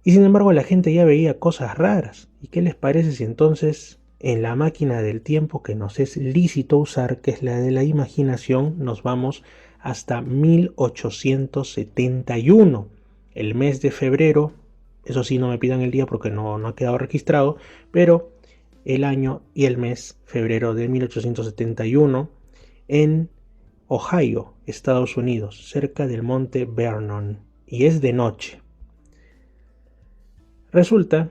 Y sin embargo la gente ya veía cosas raras. ¿Y qué les parece si entonces en la máquina del tiempo que nos es lícito usar, que es la de la imaginación, nos vamos hasta 1871, el mes de febrero? Eso sí, no me pidan el día porque no ha quedado registrado, pero el año y el mes febrero de 1871 en Ohio, Estados Unidos, cerca del monte Vernon, y es de noche. Resulta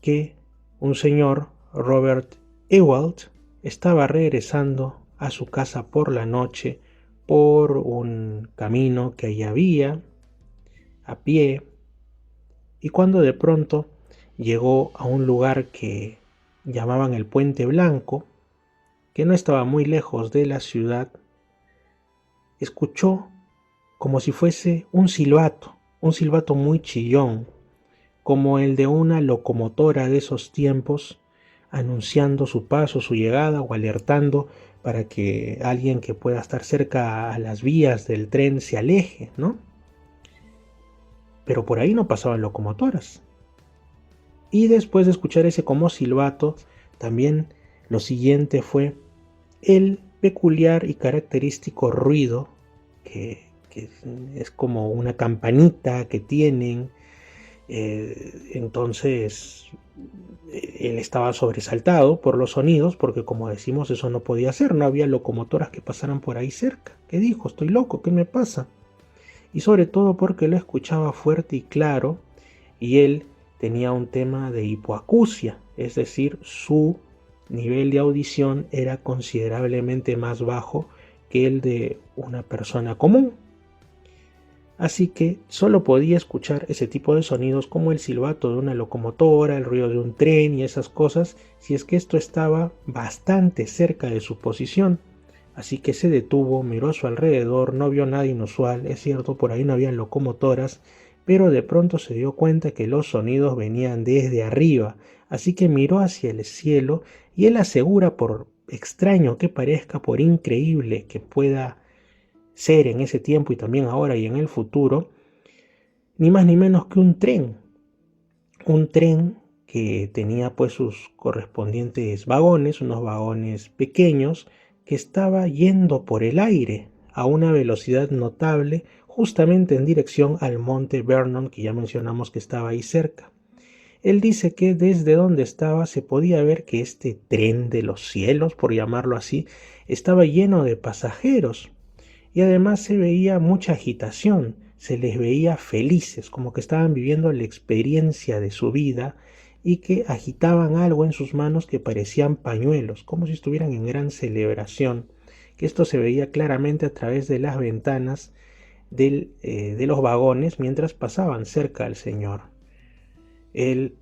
que un señor, Robert Ewald, estaba regresando a su casa por la noche por un camino que allí había, a pie, y cuando de pronto llegó a un lugar que llamaban el Puente Blanco, que no estaba muy lejos de la ciudad, escuchó como si fuese un silbato muy chillón, como el de una locomotora de esos tiempos, anunciando su paso, su llegada o alertando para que alguien que pueda estar cerca a las vías del tren se aleje, ¿no? Pero por ahí no pasaban locomotoras. Y después de escuchar ese como silbato, también lo siguiente fue el peculiar y característico ruido que es como una campanita que tienen. Entonces él estaba sobresaltado por los sonidos, porque como decimos, eso no podía ser, no había locomotoras que pasaran por ahí cerca. ¿Qué dijo? Estoy loco, ¿qué me pasa? Y sobre todo porque lo escuchaba fuerte y claro, y él tenía un tema de hipoacusia, es decir, su nivel de audición era considerablemente más bajo que el de una persona común. Así que solo podía escuchar ese tipo de sonidos como el silbato de una locomotora, el ruido de un tren y esas cosas, si es que esto estaba bastante cerca de su posición. Así que se detuvo, miró a su alrededor, no vio nada inusual, es cierto, por ahí no habían locomotoras, pero de pronto se dio cuenta que los sonidos venían desde arriba, así que miró hacia el cielo y él asegura, por extraño que parezca, por increíble que pueda ser en ese tiempo y también ahora y en el futuro, ni más ni menos que un tren que tenía pues sus correspondientes vagones, unos vagones pequeños, que estaba yendo por el aire a una velocidad notable, justamente en dirección al monte Vernon, que ya mencionamos que estaba ahí cerca. Él dice que desde donde estaba se podía ver que este tren de los cielos, por llamarlo así, estaba lleno de pasajeros, y además se veía mucha agitación, se les veía felices, como que estaban viviendo la experiencia de su vida y que agitaban algo en sus manos que parecían pañuelos, como si estuvieran en gran celebración, que esto se veía claramente a través de las ventanas de los vagones mientras pasaban cerca al señor. Él,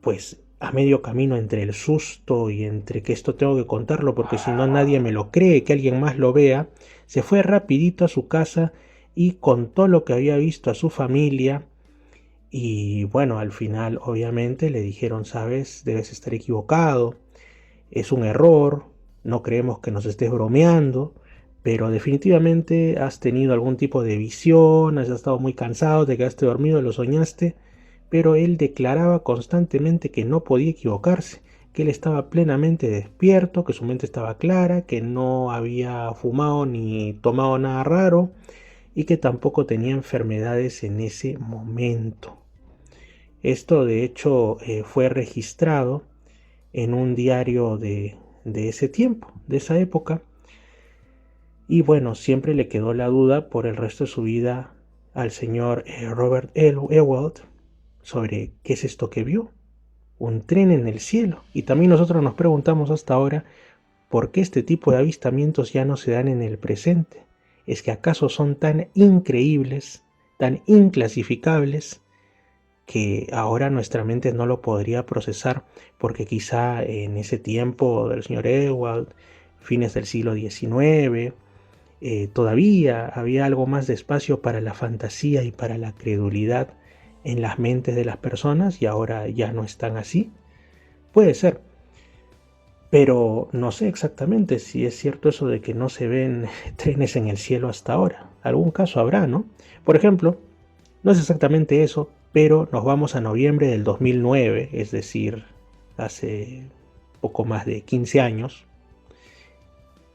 pues, a medio camino entre el susto y entre que esto tengo que contarlo porque si no nadie me lo cree, que alguien más lo vea, se fue rapidito a su casa y contó lo que había visto a su familia. Y bueno, al final obviamente le dijeron, sabes, debes estar equivocado, es un error, no creemos que nos estés bromeando, pero definitivamente has tenido algún tipo de visión, has estado muy cansado, te quedaste dormido, lo soñaste. Pero él declaraba constantemente que no podía equivocarse, que él estaba plenamente despierto, que su mente estaba clara, que no había fumado ni tomado nada raro y que tampoco tenía enfermedades en ese momento. Esto de hecho fue registrado en un diario de ese tiempo, de esa época, y bueno, siempre le quedó la duda por el resto de su vida al señor Robert Ewald sobre qué es esto que vio, un tren en el cielo. Y también nosotros nos preguntamos hasta ahora por qué este tipo de avistamientos ya no se dan en el presente. ¿Es que acaso son tan increíbles, tan inclasificables, que ahora nuestra mente no lo podría procesar? Porque quizá en ese tiempo del señor Ewald, fines del siglo XIX, todavía había algo más de espacio para la fantasía y para la credulidad en las mentes de las personas y ahora ya no están así. Puede ser, pero no sé exactamente si es cierto eso de que no se ven trenes en el cielo hasta ahora. Algún caso habrá, ¿no? Por ejemplo, no es exactamente eso, pero nos vamos a noviembre del 2009, es decir, hace poco más de 15 años,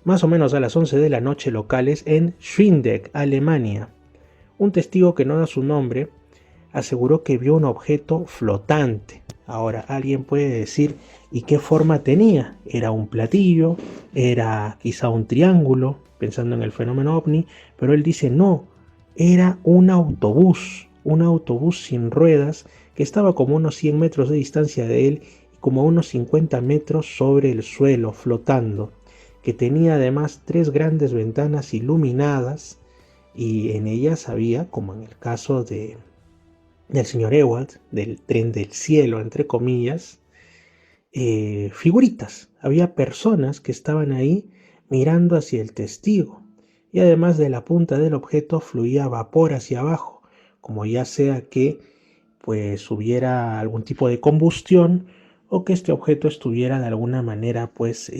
más o menos a las 11 de la noche locales en Schwindeck, Alemania. Un testigo que no da su nombre aseguró que vio un objeto flotante. Ahora, alguien puede decir, ¿y qué forma tenía? ¿Era un platillo? ¿Era quizá un triángulo? Pensando en el fenómeno ovni, pero él dice, no, era un autobús sin ruedas que estaba como a unos 100 metros de distancia de él y como a unos 50 metros sobre el suelo, flotando, que tenía además 3 grandes ventanas iluminadas y en ellas había, como en el caso del señor Ewald, del tren del cielo, entre comillas, figuritas. Había personas que estaban ahí mirando hacia el testigo. Y además de la punta del objeto fluía vapor hacia abajo, como ya sea que pues hubiera algún tipo de combustión o que este objeto estuviera de alguna manera pues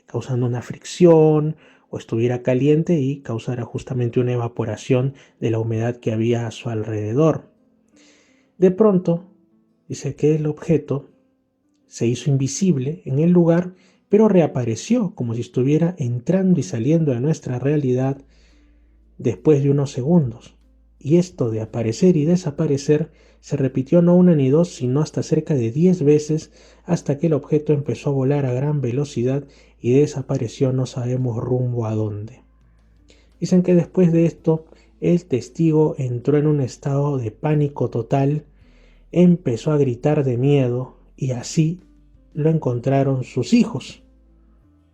causando una fricción o estuviera caliente y causara justamente una evaporación de la humedad que había a su alrededor. De pronto, dice que el objeto se hizo invisible en el lugar, pero reapareció como si estuviera entrando y saliendo de nuestra realidad después de unos segundos. Y esto de aparecer y desaparecer se repitió no una ni dos, sino hasta cerca de 10 veces, hasta que el objeto empezó a volar a gran velocidad y desapareció no sabemos rumbo a dónde. Dicen que después de esto, el testigo entró en un estado de pánico total, empezó a gritar de miedo y así lo encontraron sus hijos,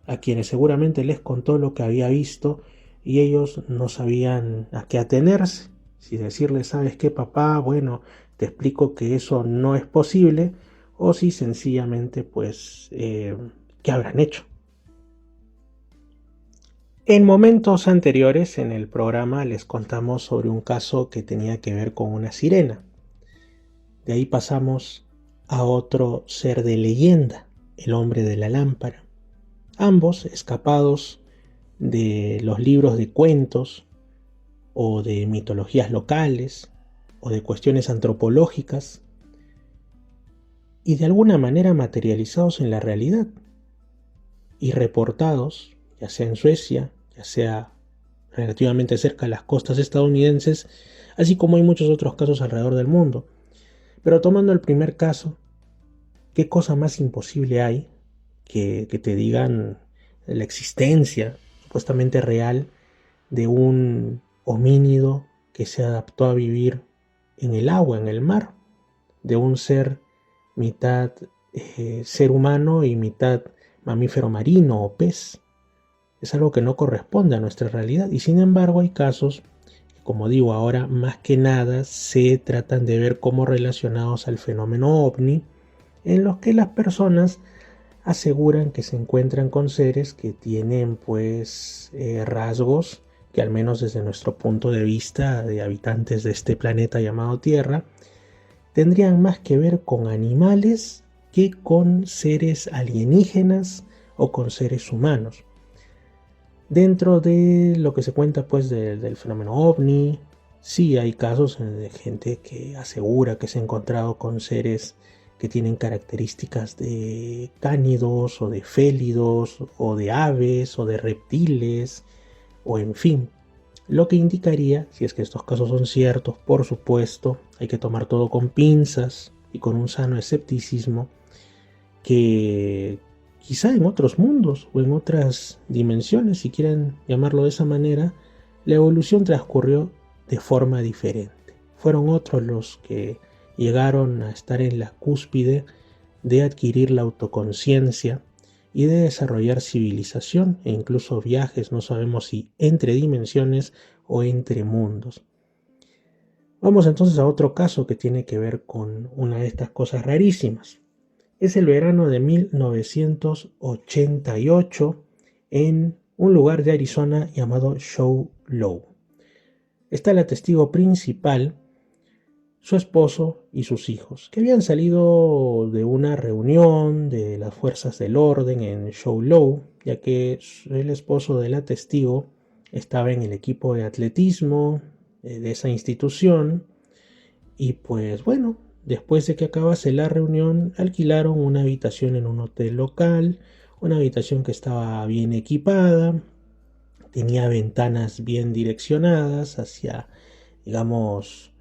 a quienes seguramente les contó lo que había visto y ellos no sabían a qué atenerse. Si decirles, ¿sabes qué, papá? Bueno, te explico que eso no es posible, o si sencillamente, pues, ¿qué habrán hecho? En momentos anteriores en el programa les contamos sobre un caso que tenía que ver con una sirena. De ahí pasamos a otro ser de leyenda, el hombre de la lámpara. Ambos escapados de los libros de cuentos o de mitologías locales o de cuestiones antropológicas y de alguna manera materializados en la realidad y reportados, ya sea en Suecia, ya sea relativamente cerca de las costas estadounidenses, así como hay muchos otros casos alrededor del mundo. Pero tomando el primer caso, ¿qué cosa más imposible hay que te digan la existencia supuestamente real de un homínido que se adaptó a vivir en el agua, en el mar, de un ser mitad ser humano y mitad mamífero marino o pez? Es algo que no corresponde a nuestra realidad y sin embargo hay casos que, como digo ahora, más que nada se tratan de ver como relacionados al fenómeno ovni, en los que las personas aseguran que se encuentran con seres que tienen pues rasgos que al menos desde nuestro punto de vista de habitantes de este planeta llamado Tierra tendrían más que ver con animales que con seres alienígenas o con seres humanos. Dentro de lo que se cuenta pues del fenómeno ovni, sí hay casos de gente que asegura que se ha encontrado con seres que tienen características de cánidos o de félidos o de aves o de reptiles o en fin, lo que indicaría, si es que estos casos son ciertos, por supuesto, hay que tomar todo con pinzas y con un sano escepticismo, que quizá en otros mundos o en otras dimensiones, si quieren llamarlo de esa manera, la evolución transcurrió de forma diferente. Fueron otros los que llegaron a estar en la cúspide de adquirir la autoconciencia y de desarrollar civilización e incluso viajes, no sabemos si entre dimensiones o entre mundos. Vamos entonces a otro caso que tiene que ver con una de estas cosas rarísimas. Es el verano de 1988 en un lugar de Arizona llamado Show Low. Está la testigo principal, su esposo y sus hijos, que habían salido de una reunión de las fuerzas del orden en Show Low, ya que el esposo de la testigo estaba en el equipo de atletismo de esa institución y pues bueno, después de que acabase la reunión alquilaron una habitación en un hotel local, una habitación que estaba bien equipada, tenía ventanas bien direccionadas hacia, digamos,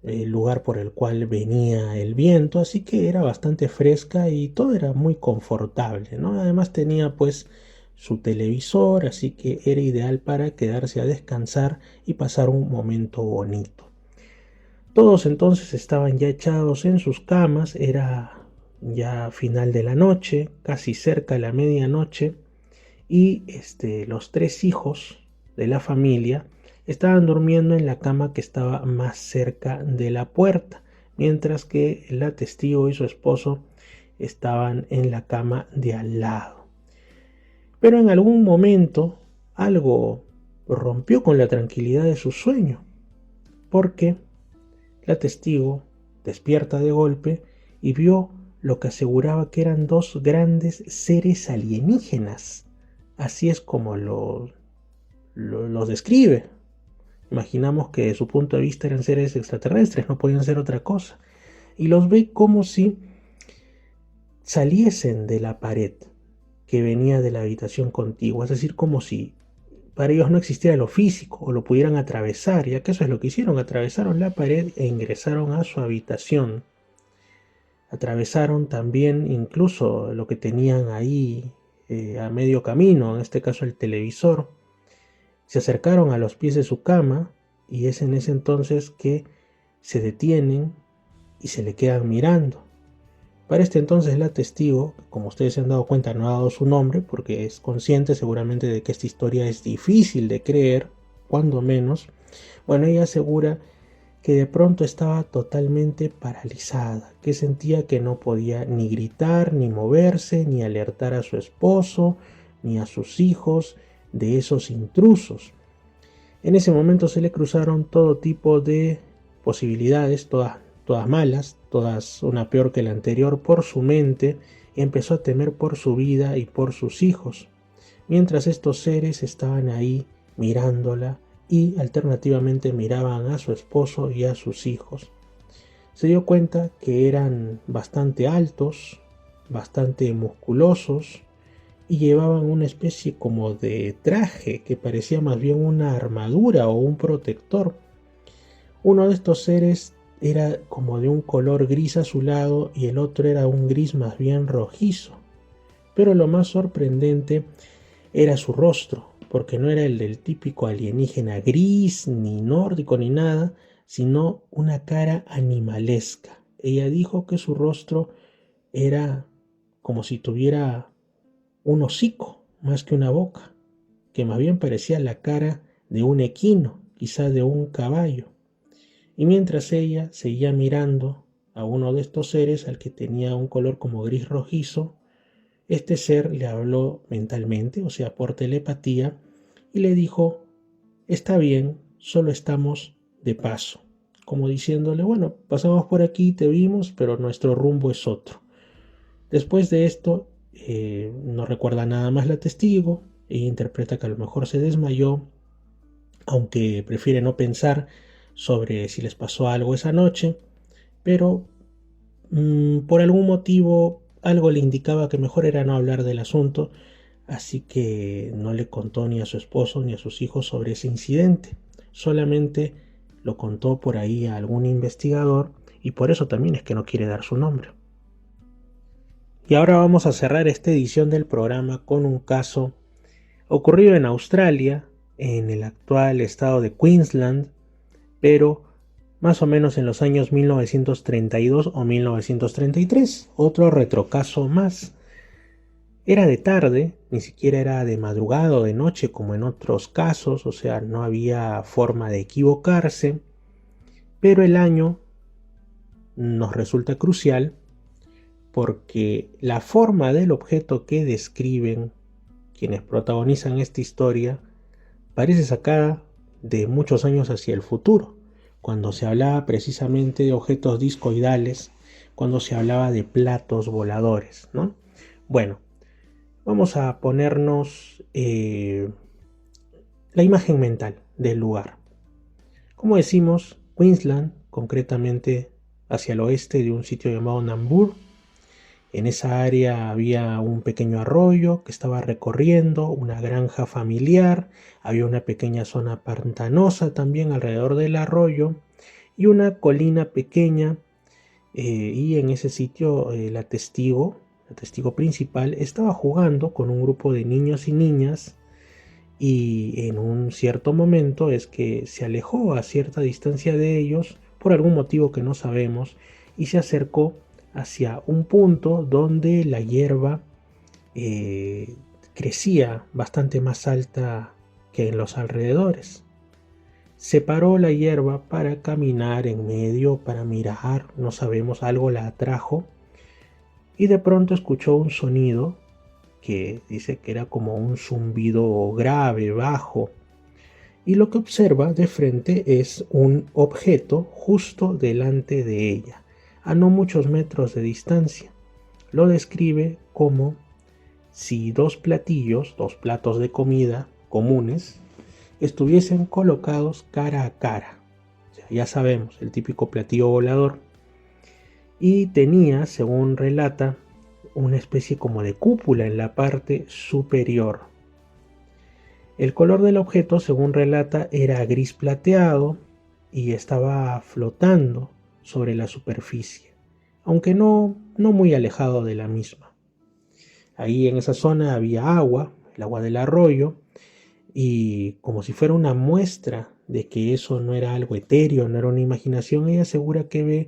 el lugar por el cual venía el viento, así que era bastante fresca y todo era muy confortable, ¿no? Además tenía pues su televisor, así que era ideal para quedarse a descansar y pasar un momento bonito. Todos entonces estaban ya echados en sus camas, era ya final de la noche, casi cerca de la medianoche, y los tres hijos de la familia estaban durmiendo en la cama que estaba más cerca de la puerta, mientras que la testigo y su esposo estaban en la cama de al lado. Pero en algún momento algo rompió con la tranquilidad de su sueño, porque la testigo despierta de golpe y vio lo que aseguraba que eran dos grandes seres alienígenas. Así es como los describe. Imaginamos que de su punto de vista eran seres extraterrestres, no podían ser otra cosa. Y los ve como si saliesen de la pared que venía de la habitación contigua, es decir, como si para ellos no existiera lo físico o lo pudieran atravesar, y acaso es lo que hicieron, atravesaron la pared e ingresaron a su habitación. Atravesaron también incluso lo que tenían ahí a medio camino, en este caso el televisor. Se acercaron a los pies de su cama y es en ese entonces que se detienen y se le quedan mirando. Para este entonces la testigo, como ustedes se han dado cuenta, no ha dado su nombre porque es consciente seguramente de que esta historia es difícil de creer, cuando menos. Bueno, ella asegura que de pronto estaba totalmente paralizada, que sentía que no podía ni gritar, ni moverse, ni alertar a su esposo, ni a sus hijos de esos intrusos. En ese momento se le cruzaron todo tipo de posibilidades, todas malas, todas una peor que la anterior, por su mente, y empezó a temer por su vida y por sus hijos, mientras estos seres estaban ahí mirándola y alternativamente miraban a su esposo y a sus hijos. Se dio cuenta que eran bastante altos, bastante musculosos, y llevaban una especie como de traje que parecía más bien una armadura o un protector. Uno de estos seres era como de un color gris azulado y el otro era un gris más bien rojizo. Pero lo más sorprendente era su rostro, porque no era el del típico alienígena gris, ni nórdico, ni nada, sino una cara animalesca. Ella dijo que su rostro era como si tuviera un hocico más que una boca, que más bien parecía la cara de un equino, quizá de un caballo. Y mientras ella seguía mirando a uno de estos seres, al que tenía un color como gris rojizo, este ser le habló mentalmente, o sea, por telepatía, y le dijo: está bien, solo estamos de paso. Como diciéndole, bueno, pasamos por aquí, te vimos, pero nuestro rumbo es otro. Después de esto, no recuerda nada más la testigo e interpreta que a lo mejor se desmayó, aunque prefiere no pensar sobre si les pasó algo esa noche, pero por algún motivo algo le indicaba que mejor era no hablar del asunto, así que no le contó ni a su esposo ni a sus hijos sobre ese incidente. Solamente lo contó por ahí a algún investigador y por eso también es que no quiere dar su nombre. Y ahora vamos a cerrar esta edición del programa con un caso ocurrido en Australia, en el actual estado de Queensland, pero más o menos en los años 1932 o 1933, otro retrocaso más. Era de tarde, ni siquiera era de madrugada o de noche como en otros casos, o sea, no había forma de equivocarse, pero el año nos resulta crucial porque la forma del objeto que describen quienes protagonizan esta historia parece sacada de muchos años hacia el futuro, cuando se hablaba precisamente de objetos discoidales, cuando se hablaba de platos voladores, ¿no? Bueno, vamos a ponernos la imagen mental del lugar. Como decimos, Queensland, concretamente hacia el oeste de un sitio llamado Nambour. En esa área había un pequeño arroyo que estaba recorriendo, una granja familiar, había una pequeña zona pantanosa también alrededor del arroyo, y una colina pequeña, y en ese sitio la testigo principal, estaba jugando con un grupo de niños y niñas, y en un cierto momento es que se alejó a cierta distancia de ellos por algún motivo que no sabemos y se acercó hacia un punto donde la hierba crecía bastante más alta que en los alrededores. Separó la hierba para caminar en medio, para mirar, no sabemos, algo la atrajo, y de pronto escuchó un sonido que dice que era como un zumbido grave, bajo, y lo que observa de frente es un objeto justo delante de ella, a no muchos metros de distancia. Lo describe como si dos platos de comida comunes, estuviesen colocados cara a cara. O sea, ya sabemos, el típico platillo volador. Y tenía, según relata, una especie como de cúpula en la parte superior. El color del objeto, según relata, era gris plateado y estaba flotando sobre la superficie, aunque no muy alejado de la misma. Ahí en esa zona había agua, el agua del arroyo, y como si fuera una muestra de que eso no era algo etéreo, no era una imaginación, ella asegura que ve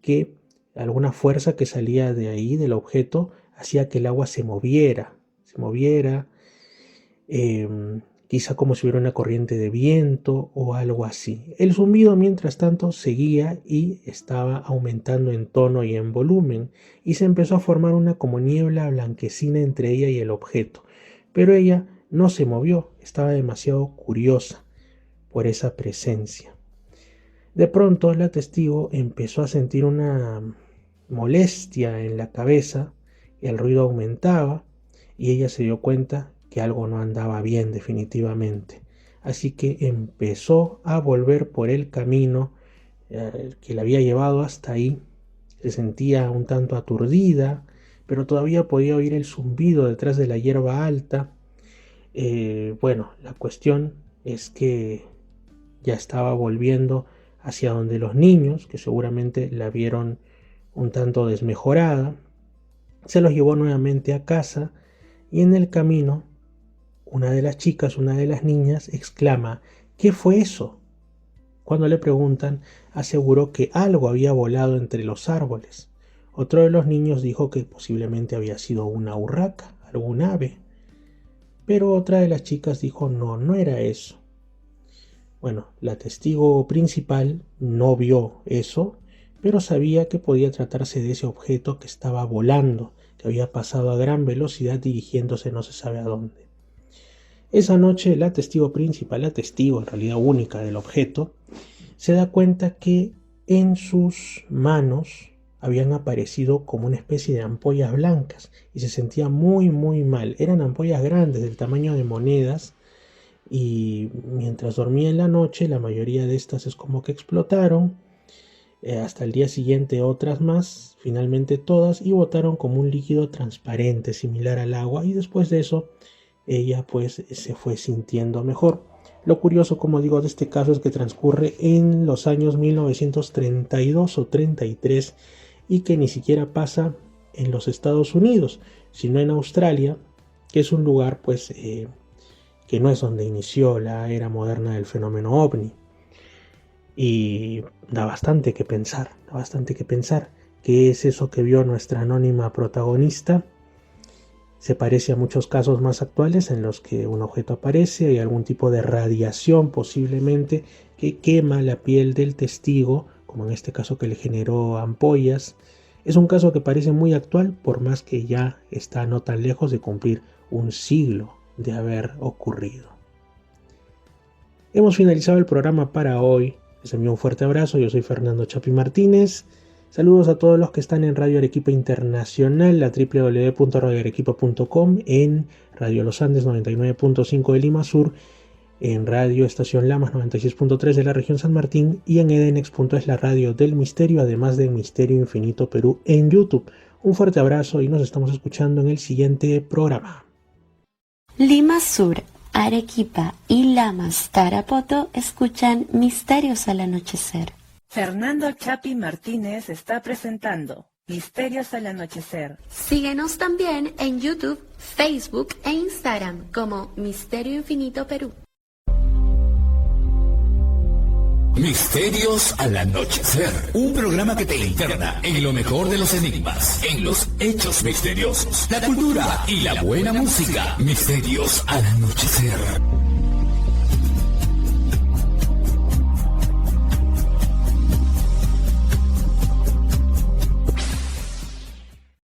que alguna fuerza que salía de ahí, del objeto, hacía que el agua se moviera, quizá como si hubiera una corriente de viento o algo así. El zumbido, mientras tanto, seguía y estaba aumentando en tono y en volumen, y se empezó a formar una como niebla blanquecina entre ella y el objeto, pero ella no se movió, estaba demasiado curiosa por esa presencia. De pronto la testigo empezó a sentir una molestia en la cabeza, el ruido aumentaba y ella se dio cuenta que algo no andaba bien definitivamente. Así que empezó a volver por el camino que la había llevado hasta ahí. Se sentía un tanto aturdida, pero todavía podía oír el zumbido detrás de la hierba alta. Bueno, la cuestión es que ya estaba volviendo hacia donde los niños, que seguramente la vieron un tanto desmejorada. Se los llevó nuevamente a casa y en el camino una de las chicas, una de las niñas, exclama: ¿qué fue eso? Cuando le preguntan, aseguró que algo había volado entre los árboles. Otro de los niños dijo que posiblemente había sido una urraca, algún ave. Pero otra de las chicas dijo no era eso. Bueno, la testigo principal no vio eso, pero sabía que podía tratarse de ese objeto que estaba volando, que había pasado a gran velocidad dirigiéndose no se sabe a dónde. Esa noche la testigo principal, la testigo en realidad única del objeto, se da cuenta que en sus manos habían aparecido como una especie de ampollas blancas y se sentía muy mal. Eran ampollas grandes del tamaño de monedas y mientras dormía en la noche la mayoría de estas es como que explotaron. Hasta el día siguiente otras más, finalmente todas, y botaron como un líquido transparente similar al agua, y después de eso ella pues se fue sintiendo mejor. Lo curioso, como digo, de este caso es que transcurre en los años 1932 o 33 y que ni siquiera pasa en los Estados Unidos, sino en Australia, que es un lugar pues que no es donde inició la era moderna del fenómeno ovni. Y da bastante que pensar. ¿Qué es eso que vio nuestra anónima protagonista? Se parece a muchos casos más actuales en los que un objeto aparece, hay algún tipo de radiación posiblemente que quema la piel del testigo, como en este caso que le generó ampollas. Es un caso que parece muy actual, por más que ya está no tan lejos de cumplir un siglo de haber ocurrido. Hemos finalizado el programa para hoy. Les envío un fuerte abrazo, yo soy Fernando Chapi Martínez. Saludos a todos los que están en Radio Arequipa Internacional, la www.radioarequipa.com, en Radio Los Andes 99.5 de Lima Sur, en Radio Estación Lamas 96.3 de la región San Martín y en Edenex.es, la radio del misterio, además de Misterio Infinito Perú en YouTube. Un fuerte abrazo y nos estamos escuchando en el siguiente programa. Lima Sur, Arequipa y Lamas Tarapoto escuchan Misterios al Anochecer. Fernando Chapi Martínez está presentando Misterios al Anochecer. Síguenos también en YouTube, Facebook e Instagram como Misterio Infinito Perú. Misterios al Anochecer, un programa que te interna en lo mejor de los enigmas, en los hechos misteriosos, la cultura y la buena música. Misterios al Anochecer.